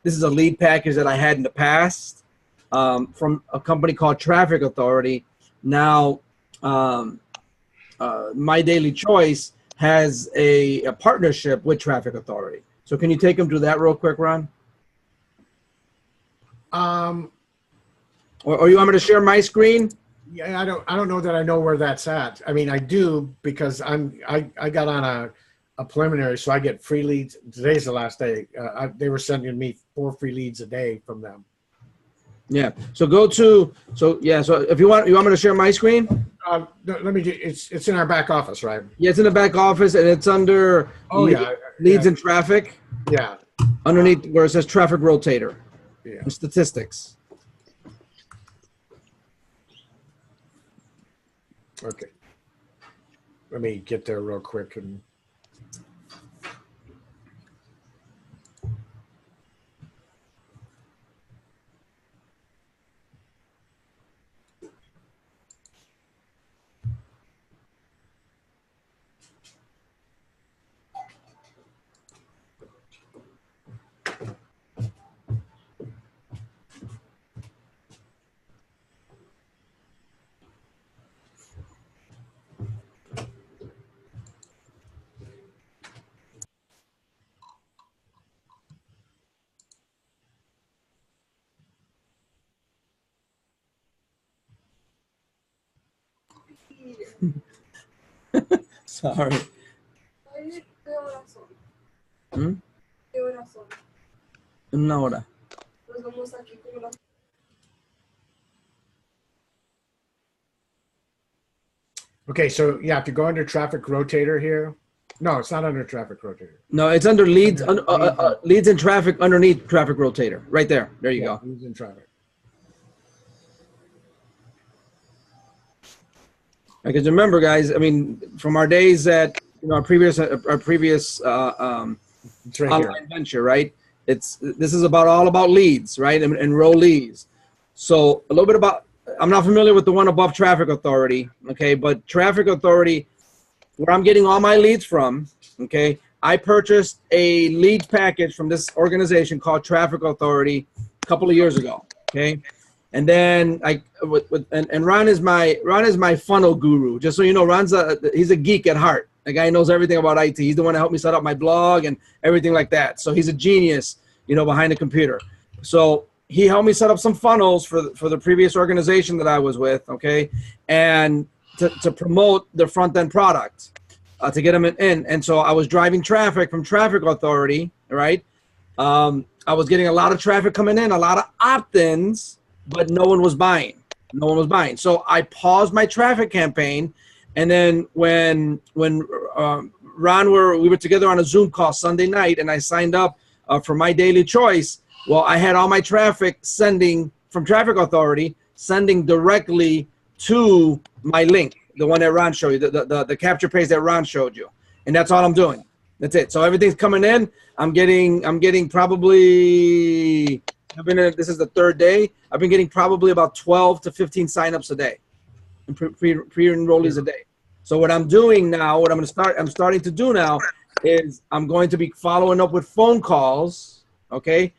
S3: This is a lead package that I had in the past from a company called Traffic Authority. Now, My Daily Choice has a partnership with Traffic Authority. So can you take them through that real quick, Ron? Or you want me to share my screen?
S1: Yeah, I don't know that I know where that's at. I mean, I do because I got on a preliminary, so I get free leads. Today's the last day. They were sending me 4 free leads a day from them.
S3: Yeah. So so if you want me to share my screen?
S1: Let me. It's in our back office, right?
S3: Yeah, it's in the back office, and it's under leads and traffic.
S1: Yeah.
S3: Underneath where it says traffic rotator.
S1: Yeah.
S3: And statistics.
S1: Okay. Let me get there real quick and.
S3: Sorry. ¿Mm? Una hora.
S1: Okay, so yeah, if you go under traffic rotator here, no, it's not under traffic rotator.
S3: No, it's under leads,
S1: Under
S3: leads and traffic underneath traffic rotator. Right there. There you go.
S1: Leads and traffic.
S3: Because remember, guys, I mean, from our days at our previous
S1: It's right here.
S3: online venture, right? This is all about leads, right? And enrollees. So a little bit about. I'm not familiar with the one above Traffic Authority, okay? But Traffic Authority, where I'm getting all my leads from, okay? I purchased a lead package from this organization called Traffic Authority a couple of years ago, okay? And then Ron is my funnel guru. Just so you know, he's a geek at heart. The guy knows everything about IT. He's the one that helped me set up my blog and everything like that. So he's a genius, behind the computer. So he helped me set up some funnels for the previous organization that I was with, okay, and to promote the front end product, to get them in. And so I was driving traffic from Traffic Authority, right? I was getting a lot of traffic coming in, a lot of opt-ins, but no one was buying. No one was buying. So I paused my traffic campaign, and then when Ron we were together on a Zoom call Sunday night, and I signed up for My Daily Choice. Well, I had all my traffic sending from Traffic Authority, sending directly to my link, the one that Ron showed you, the capture page that Ron showed you, and that's all I'm doing. That's it. So everything's coming in. I'm getting probably. This is the third day. I've been getting probably about 12 to 15 signups a day, and pre-enrollees a day. So what I'm doing now, I'm starting to do now, is I'm going to be following up with phone calls. Okay.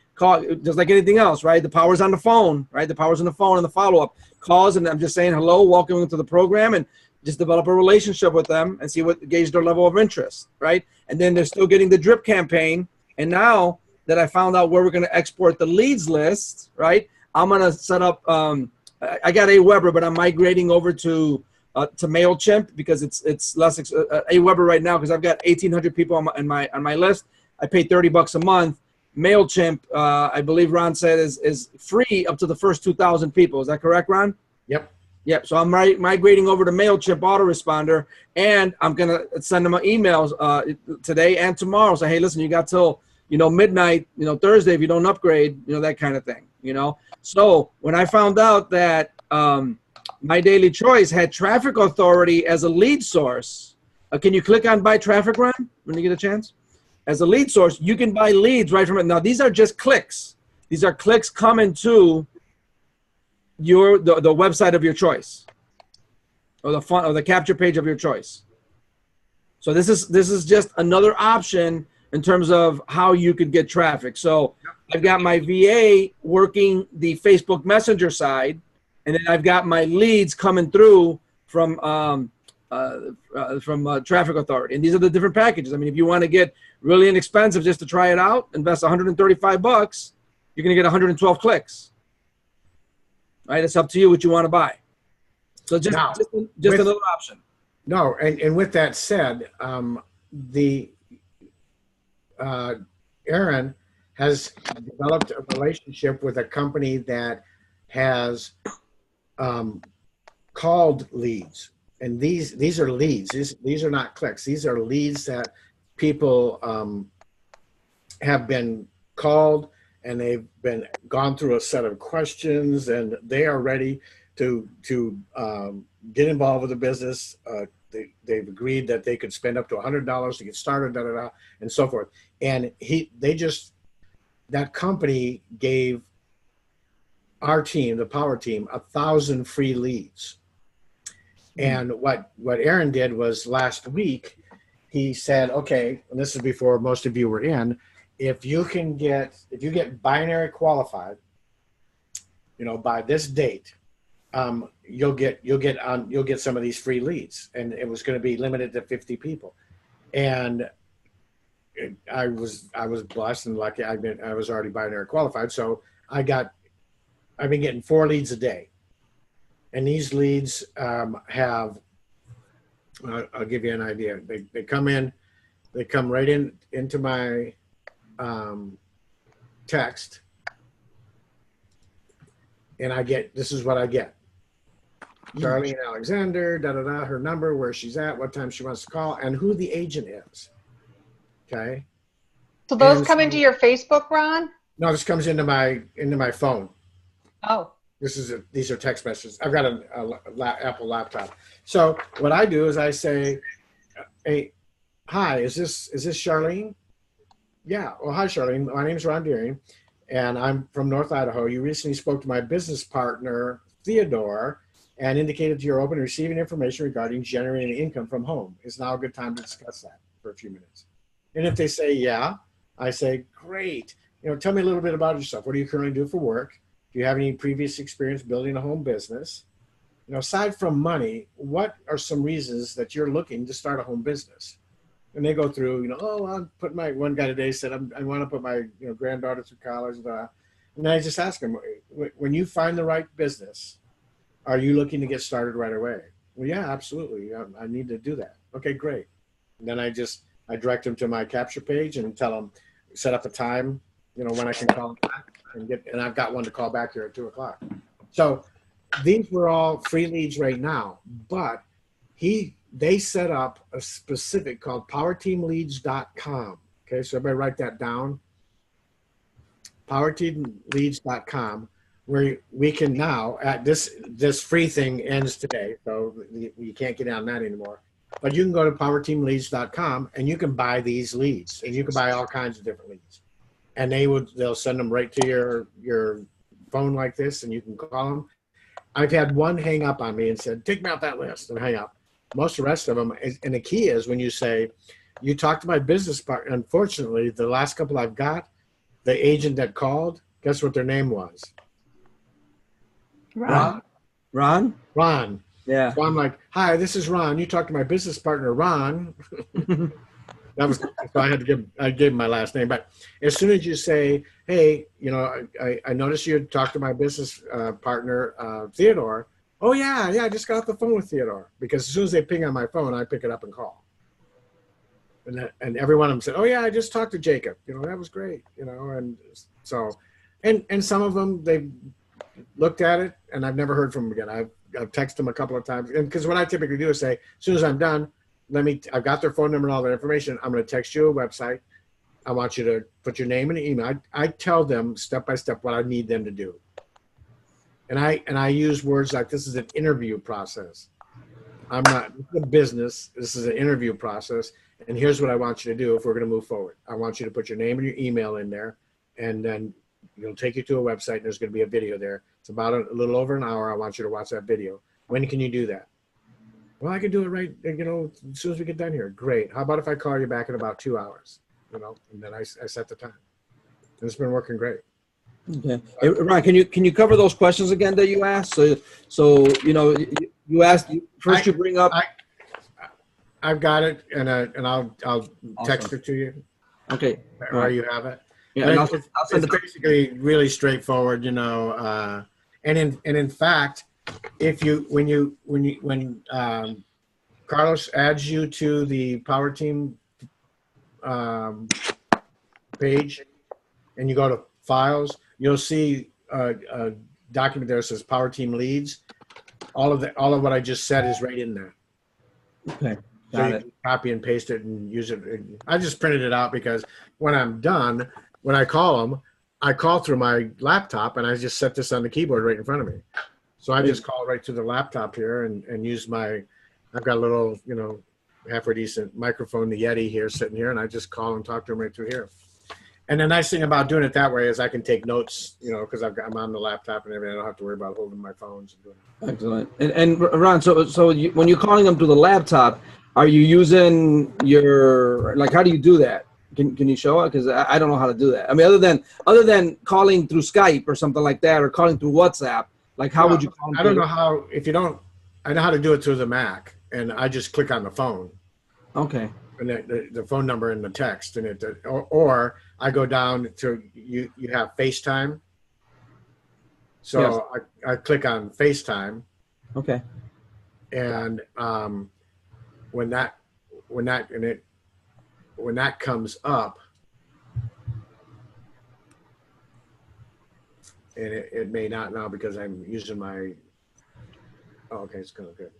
S3: Just like anything else, right? The power's on the phone, right? The power's on the phone and the follow-up calls, and I'm just saying hello, welcome into the program, and just develop a relationship with them and see gauge their level of interest, right? And then they're still getting the drip campaign. And now that I found out where we're going to export the leads list, right? I'm going to set up. I got Aweber, but I'm migrating over to Mailchimp because it's less Aweber right now because I've got 1,800 people on my list. I pay $30 a month. MailChimp, I believe Ron said, is free up to the first 2,000 people. Is that correct, Ron? Yep. So I'm migrating over to MailChimp autoresponder, and I'm going to send them emails today and tomorrow. Say, hey, listen, you got till, midnight, Thursday if you don't upgrade, that kind of thing, So when I found out that My Daily Choice had Traffic Authority as a lead source, can you click on Buy Traffic, Ron, when you get a chance? As a lead source, you can buy leads right from it. Now, these are just clicks. These are clicks coming to the website of your choice, or the capture page of your choice. So this is just another option in terms of how you could get traffic. So I've got my VA working the Facebook Messenger side, and then I've got my leads coming through from Traffic Authority. And these are the different packages. I mean, if you want to get really inexpensive just to try it out, invest $135, you're going to get 112 clicks. Right? It's up to you what you want to buy. So just another option.
S1: No, and with that said, Aaron has developed a relationship with a company that has called leads. And these are leads. These are not clicks. These are leads that people have been called, and they've been gone through a set of questions, and they are ready to get involved with the business. They've agreed that they could spend up to $100 to get started, and so forth. And that company gave our team, the Power Team, 1,000 free leads. And what Aaron did was last week, he said, okay, and this is before most of you were in, if you get binary qualified, by this date, you'll get some of these free leads, and it was going to be limited to 50 people. And I was blessed and lucky. I was already binary qualified, so I've been getting 4 leads a day. And these leads have, I'll give you an idea. They come right into my text, and this is what I get. Charlene Alexander, her number, where she's at, what time she wants to call, and who the agent is. Okay.
S2: So those come into your Facebook, Ron?
S1: No, this comes into my phone.
S2: Oh.
S1: These are text messages. I've got an Apple laptop. So what I do is I say, "Hey, hi, is this Charlene?" Yeah. Well, hi, Charlene. My name is Ron Deering, and I'm from North Idaho. You recently spoke to my business partner, Theodore, and indicated you're open to receiving information regarding generating income from home. Is now a good time to discuss that for a few minutes? And if they say yeah, I say, great. Tell me a little bit about yourself. What do you currently do for work? Do you have any previous experience building a home business? Aside from money, what are some reasons that you're looking to start a home business? And they go through, one guy today said, I want to put my granddaughter through college. And I just ask them, when you find the right business, are you looking to get started right away? Well, yeah, absolutely. I need to do that. Okay, great. And then I direct them to my capture page and tell them, set up a time, when I can call them back and I've got one to call back here at 2:00. So these were all free leads right now, but they set up a specific called powerteamleads.com. Okay, so everybody write that down. Powerteamleads.com, where we can now, at this free thing ends today, so you can't get on that anymore. But you can go to powerteamleads.com and you can buy these leads, and you can buy all kinds of different leads. And they'll send them right to your phone like this, and you can call them. I've had one hang up on me and said, take me off that list, and hang up. Most of the rest of them, and the key is when you say, you talk to my business partner. Unfortunately, the last couple I've got, the agent that called, guess what their name was?
S3: Ron?
S1: Ron.
S3: Yeah.
S1: So I'm like, hi, this is Ron. You talked to my business partner, Ron. So I gave him my last name. But as soon as you say, hey, I noticed you talked to my business partner, Theodore. Oh, yeah, I just got off the phone with Theodore. Because as soon as they ping on my phone, I pick it up and call. And every one of them said, oh, yeah, I just talked to Jacob. That was great. And so, and some of them, they looked at it, and I've never heard from them again. I've texted them a couple of times. And because what I typically do is say, as soon as I'm done, I've got their phone number and all their information. I'm going to text you a website. I want you to put your name and email. I tell them step by step what I need them to do. And I use words like, this is an interview process. I'm not a business. This is an interview process. And here's what I want you to do if we're going to move forward. I want you to put your name and your email in there, and then it'll take you to a website, and there's going to be a video there. It's about a little over an hour. I want you to watch that video. When can you do that? Well, I can do it right, as soon as we get done here. Great. How about if I call you back in about 2 hours? And then I set the time. And it's been working great.
S3: Okay. Hey, Ron, can you cover those questions again that you asked? So you asked first. You bring up.
S1: I've got it, and I'll text
S3: Awesome.
S1: it to you.
S3: Okay.
S1: Or you have it.
S3: Yeah, and I'll send
S1: it's basically really straightforward, and in fact, when Carlos adds you to the Power Team page, and you go to files, you'll see a document there that says Power Team Leads. All of what I just said is right in there.
S3: Okay.
S1: So you can copy and paste it and use it. I just printed it out because when I'm done, when I call them, I call through my laptop, and I just set this on the keyboard right in front of me. So I just call right to the laptop here and use I've got a little, halfway decent microphone, the Yeti here sitting here, and I just call and talk to them right through here. And the nice thing about doing it that way is I can take notes, because I'm on the laptop and everything. I don't have to worry about holding my phones and doing it.
S3: Excellent. And Ron, so when you're calling them to the laptop, are you using how do you do that? Can you show it? Because I don't know how to do that. I mean, other than calling through Skype or something like that, or calling through WhatsApp, how would you call them?
S1: I don't know how, I know how to do it through the Mac, and I just click on the phone.
S3: Okay.
S1: And the phone number and the text, and or I go down to, you have FaceTime. So yes. I click on FaceTime.
S3: Okay.
S1: And when that comes up, and it may not now because I'm using my. Oh, okay, it's going good.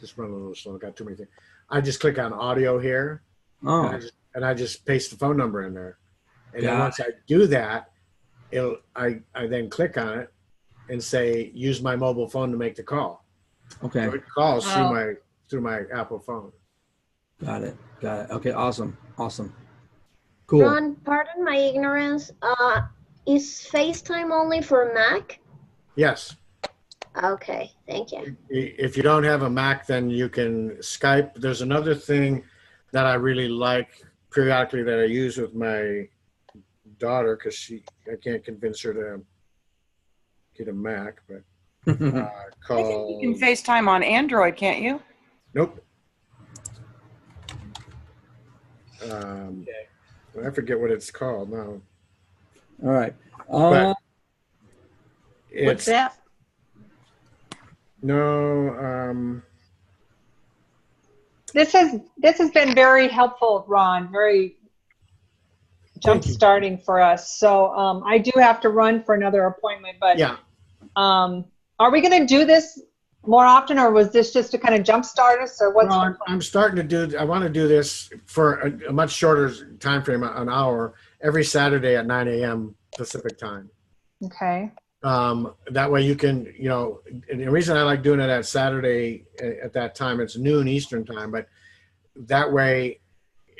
S1: Just run a little slow. Got too many things. I just click on audio here, and I just paste the phone number in there, and then once I do that, I then click on it and say use my mobile phone to make the call.
S3: Okay.
S1: So it calls through my Apple phone.
S3: Got it. Okay, awesome. Cool.
S5: Ron, pardon my ignorance. Is FaceTime only for Mac?
S1: Yes.
S5: Okay, thank you.
S1: If you don't have a Mac, then you can Skype. There's another thing that I really like periodically that I use with my daughter because I can't convince her to get a Mac, but
S6: I think you can FaceTime on Android, can't you?
S1: Nope. I forget what it's called now.
S3: All right.
S7: What's that?
S1: No.
S2: This has been very helpful, Ron. Very jump starting for us. So I do have to run for another appointment, but
S1: yeah.
S2: Are we going to do this more often, or was this just to kind of jumpstart us, or what's?
S1: No, I'm starting to do. I want to do this for a much shorter time frame, an hour, every Saturday at 9 a.m. Pacific time.
S2: Okay.
S1: That way you can, and the reason I like doing it at Saturday at that time, it's noon Eastern time, but that way,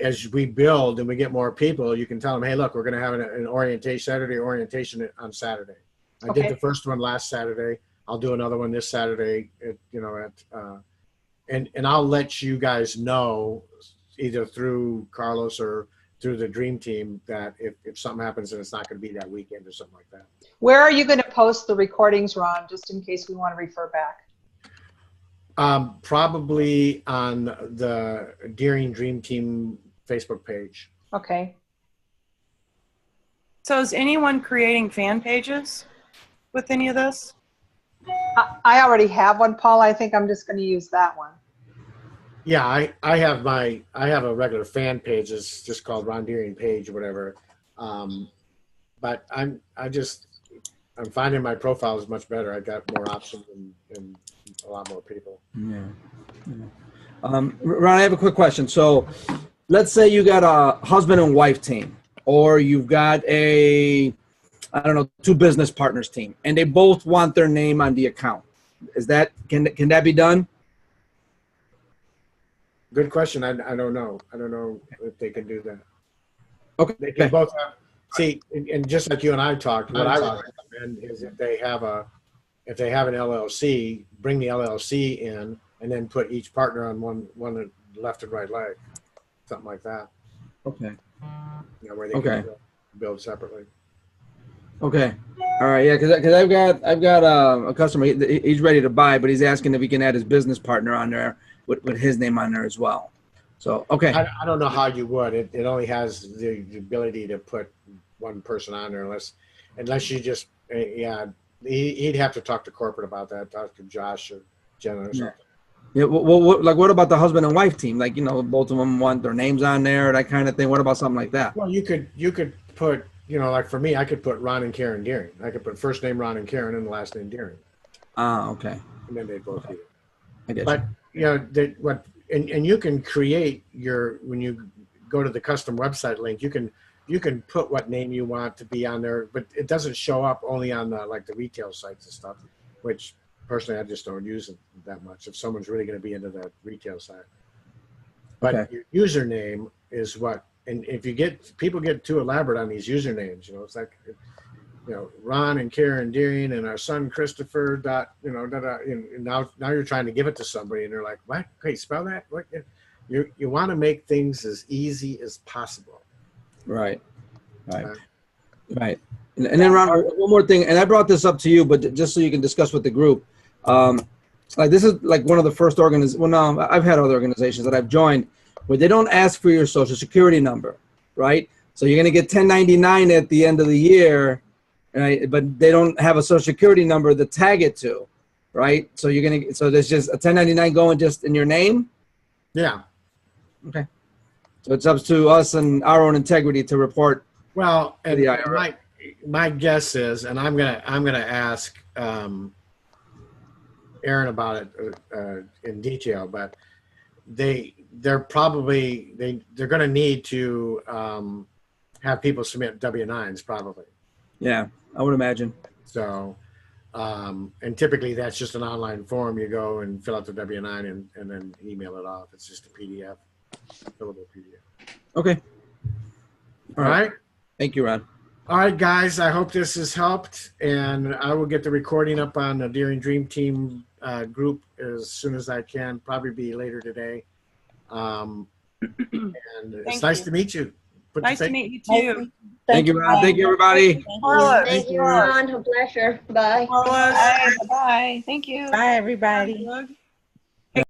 S1: as we build and we get more people, you can tell them, hey, look, we're going to have an orientation, Saturday orientation on Saturday. I did the first one last Saturday. I'll do another one this Saturday, and I'll let you guys know either through Carlos or through the Dream Team that if something happens and it's not going to be that weekend or something like that.
S2: Where are you going to post the recordings, Ron, just in case we want to refer back?
S1: Probably on the Deering Dream Team Facebook page.
S2: Okay.
S6: So is anyone creating fan pages with any of this?
S2: I already have one, Paul. I think I'm just going to use that one.
S1: Yeah, I have a regular fan page. It's just called Ron Deering page or whatever. But I'm finding my profile is much better. I got more options and a lot more people.
S3: Yeah. Ron, I have a quick question. So let's say you got a husband and wife team, or you've got two business partners team, and they both want their name on the account. Can that be done?
S1: Good question. I don't know. I don't know if they can do that.
S3: Okay.
S1: They can both have, see, and just like you and I talked, what I would recommend is if they have an LLC, bring the LLC in and then put each partner on one left and right leg, something like that.
S3: Okay.
S1: Where they can build separately.
S3: Okay. All right. Yeah, because I've got a customer. He's ready to buy, but he's asking if he can add his business partner on there with his name on there as well. So okay.
S1: I don't know how you would. It only has the ability to put one person on there unless you just he'd have to talk to corporate about that. Talk to Josh or Jenna or something.
S3: Yeah. Well, what about the husband and wife team? Like both of them want their names on there, that kind of thing. What about something like that?
S1: Well, you could put. Like for me, I could put Ron and Karen Deering. I could put first name Ron and Karen and the last name Deering.
S3: Okay.
S1: And then they both do it.
S3: I guess.
S1: But and you can create when you go to the custom website link, you can put what name you want to be on there, but it doesn't show up only on the retail sites and stuff, which personally I just don't use it that much if someone's really going to be into that retail site. But your username is what. And if people get too elaborate on these usernames, it's like, Ron and Karen Deering and our son Christopher. And now you're trying to give it to somebody, and they're like, "What? Okay, spell that." What? You want to make things as easy as possible.
S3: Right. And then Ron, one more thing, and I brought this up to you, but just so you can discuss with the group. This is like one of the first organizations. Well, no, I've had other organizations that I've joined where they don't ask for your social security number, right? So you're going to get 1099 at the end of the year, right? But they don't have a social security number to tag it to, right? So so there's just a 1099 going just in your name?
S1: Yeah.
S3: Okay. So it's up to us and our own integrity to report
S1: to the
S3: IRS.
S1: my guess is, and I'm gonna ask Aaron about it in detail, but they're gonna need to have people submit W-9s probably.
S3: Yeah, I would imagine.
S1: So, and typically that's just an online form. You go and fill out the W-9 and then email it off. It's just a PDF, fillable PDF.
S3: Okay.
S1: All right.
S3: Thank you, Ron.
S1: All right, guys. I hope this has helped, and I will get the recording up on the Daring Dream Team group as soon as I can. Probably be later today. And it's nice to meet you.
S6: Nice to meet you too.
S3: Thank you, Ron. Thank you, everybody.
S5: Thank you, Ron. A pleasure. Bye.
S6: Bye. Bye. Thank you.
S9: Bye, everybody.
S6: Bye.